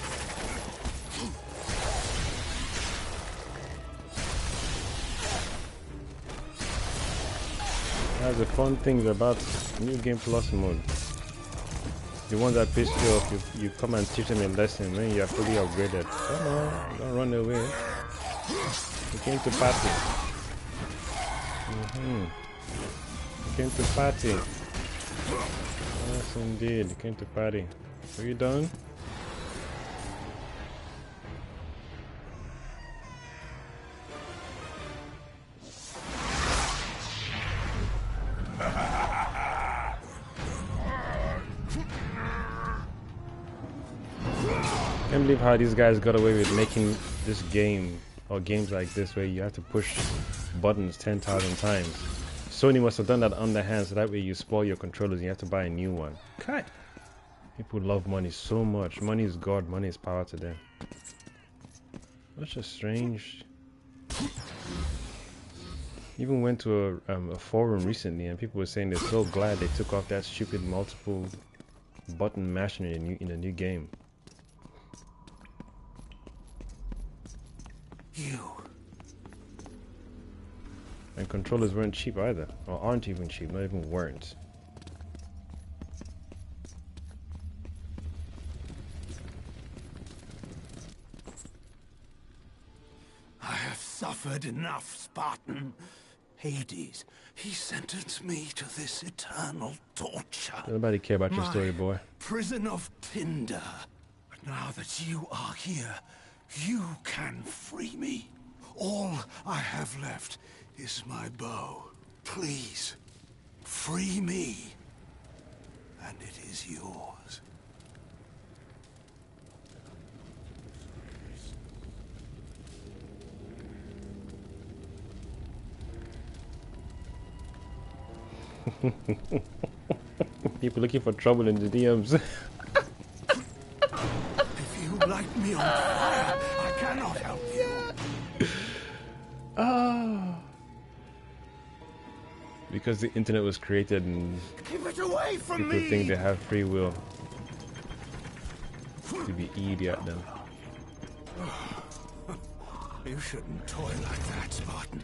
That's the fun things about New Game Plus mode. The ones that pissed you off, you come and teach them a lesson when you are fully upgraded. Come on, don't run away. You came to party. You came to party. Yes, indeed, you came to party. Are you done? can't believe how these guys got away with making this game, or games like this, where you have to push buttons 10,000 times. Sony must have done that underhand, so that way you spoil your controllers and you have to buy a new one. God. People love money so much. Money is God, money is power to them. That's just strange. Even went to a forum recently and people were saying they're so glad they took off that stupid multiple button mashing in a new game. You. And controllers weren't cheap either, or aren't even cheap, not even weren't. I have suffered enough, Spartan. Hades, he sentenced me to this eternal torture. Nobody care about your story, boy. Prison of Tinder. But now that you are here, you can free me. All I have left is my bow. Please, free me, and it is yours. People looking for trouble in the DMs. If you light me on fire, I cannot help you. Oh. Because the internet was created and Keep it away from people me. think they have free will. To be idiot then. You shouldn't toy like that, Spartan.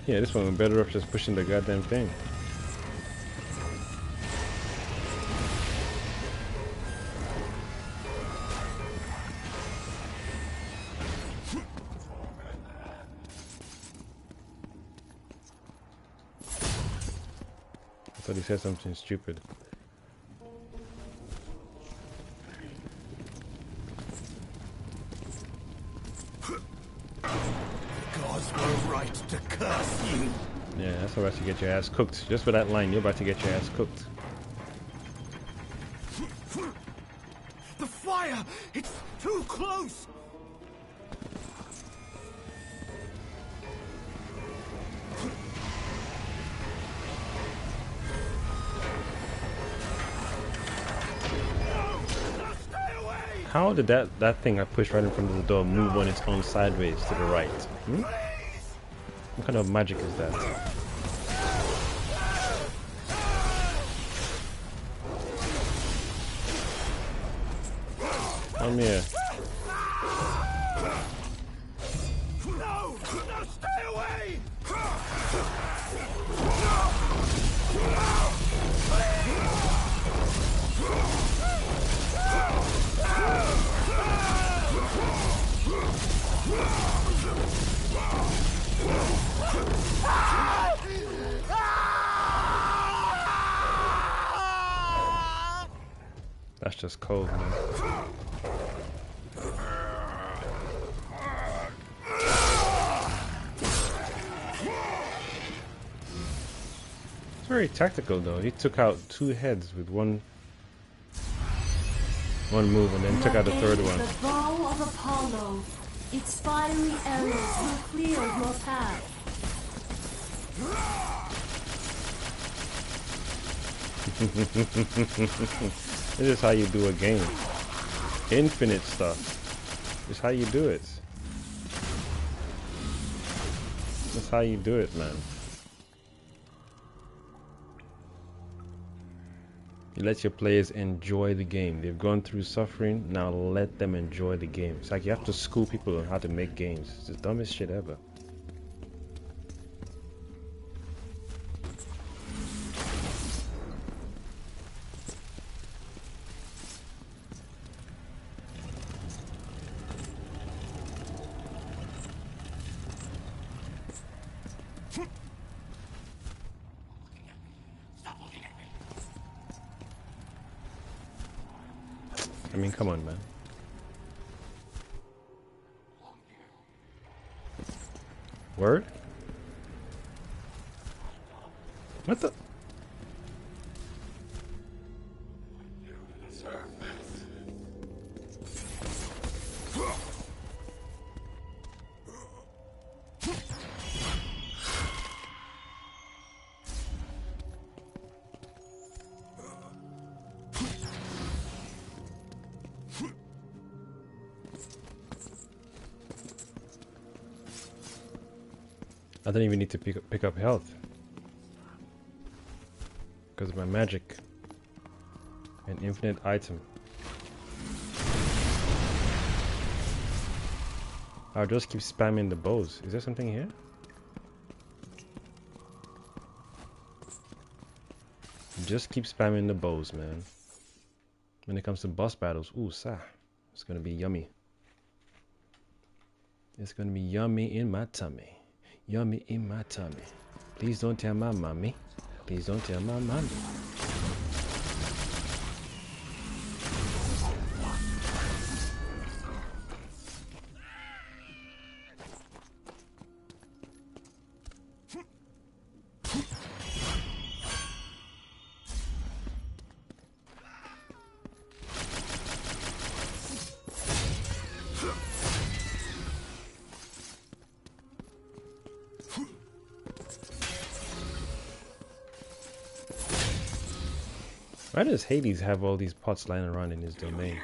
Yeah, this one better off just pushing the goddamn thing. I thought he said something stupid. Gods were right to curse you. Yeah, that's alright to get your ass cooked. Just for that line, you're about to get your ass cooked. The fire! It's too close! How did that thing I pushed right in front of the door move on its own sideways to the right? Hmm? What kind of magic is that? Come here. No! No, stay away! That's just cold, man. It's very tactical though. He took out 2 heads with one move and then took out the third one. The bow of Apollo. Its fiery arrows will clear your path. This is how you do a game. Infinite stuff. This is how you do it. That's how you do it, man. You let your players enjoy the game. They've gone through suffering, now let them enjoy the game. It's like you have to school people on how to make games. It's the dumbest shit ever. I mean, come on, man. Word? What the? I don't even need to pick up health because of my magic. An infinite item. I'll just keep spamming the bows. Is there something here? Just keep spamming the bows, man. When it comes to boss battles, ooh, it's gonna be yummy. It's gonna be yummy in my tummy. Yummy in my tummy. Please don't tell my mommy. Please don't tell my mommy. Why does Hades have all these pots lying around in his domain?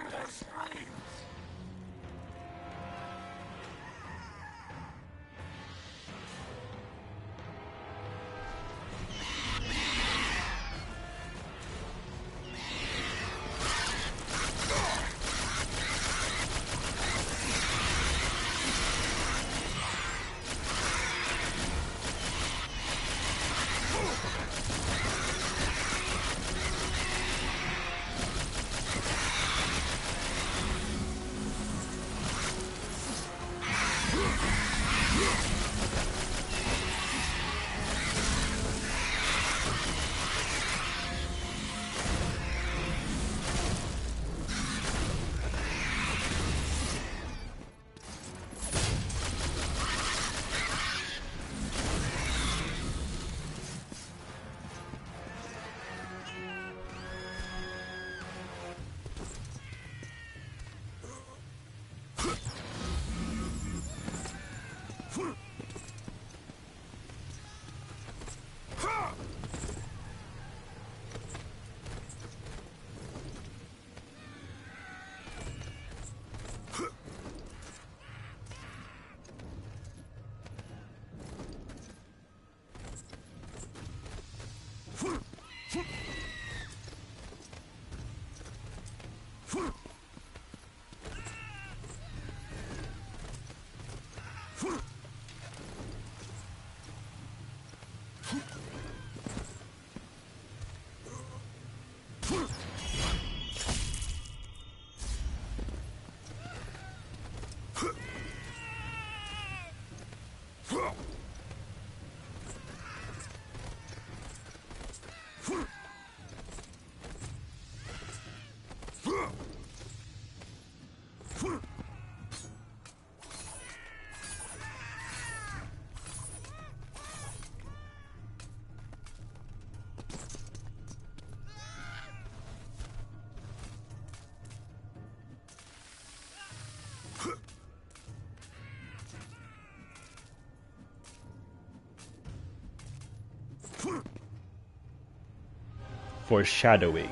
Foreshadowing.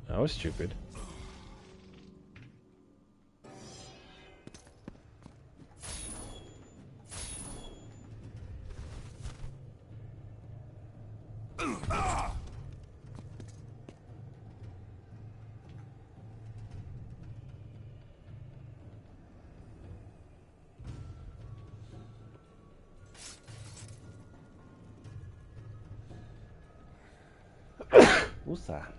That was stupid. What's that?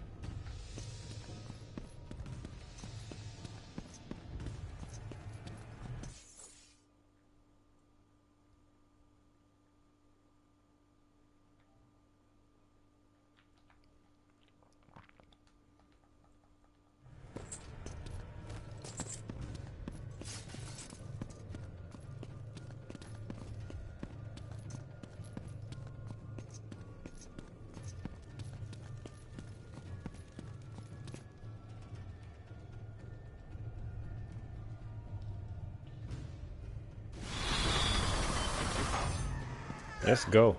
Let's go.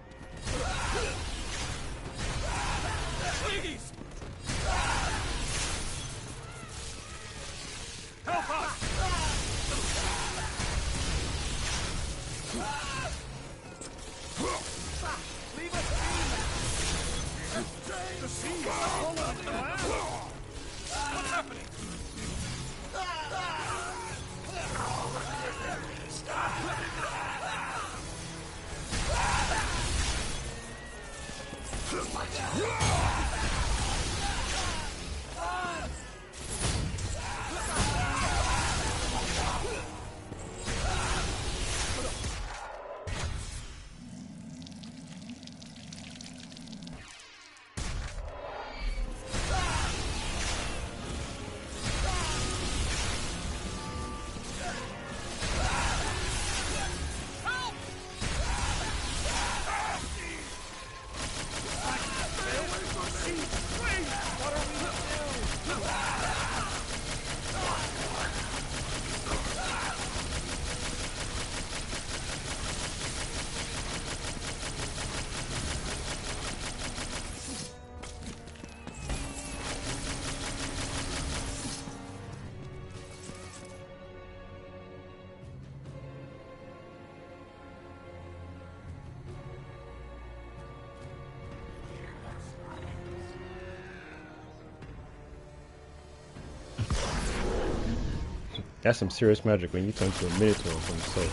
That's some serious magic when you turn to a Minotaur from Soul.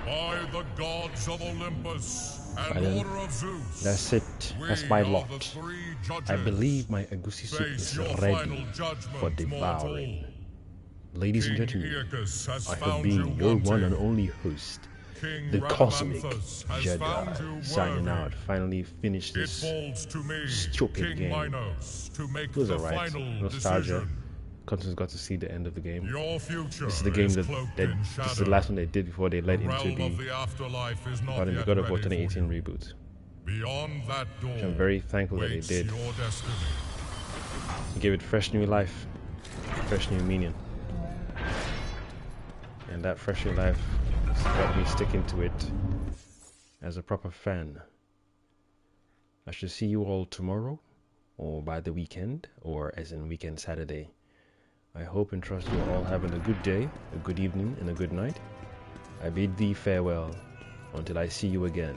By the gods of Olympus and Finally. order of Zeus. That's it. That's my lot. I believe my Agusi soup Face is your ready final for judgment, devouring. Ladies and King gentlemen, Aeacus has I have found been you your one wanting. and only host, King the Cosmic Ramamanthus has found you Jedi, signing worthy. out. Finally finished It this falls to me, stupid King game. Minos, to make It was the alright. final Nostalgia. decision. Constance got to see the end of the game. Your future This is the game is that cloaked this in is the shadow. last one they did before they led The into realm of the the afterlife is not pardon me, yet God of War ready for 2018 you. reboot. Beyond that door, Which I'm very thankful that they waits did. your destiny. Give it fresh new life, fresh new meaning. And that fresh new life got me sticking to it as a proper fan. I shall see you all tomorrow, or by the weekend, or as in weekend Saturday. I hope and trust you are all having a good day, a good evening, and a good night. I bid thee farewell until I see you again.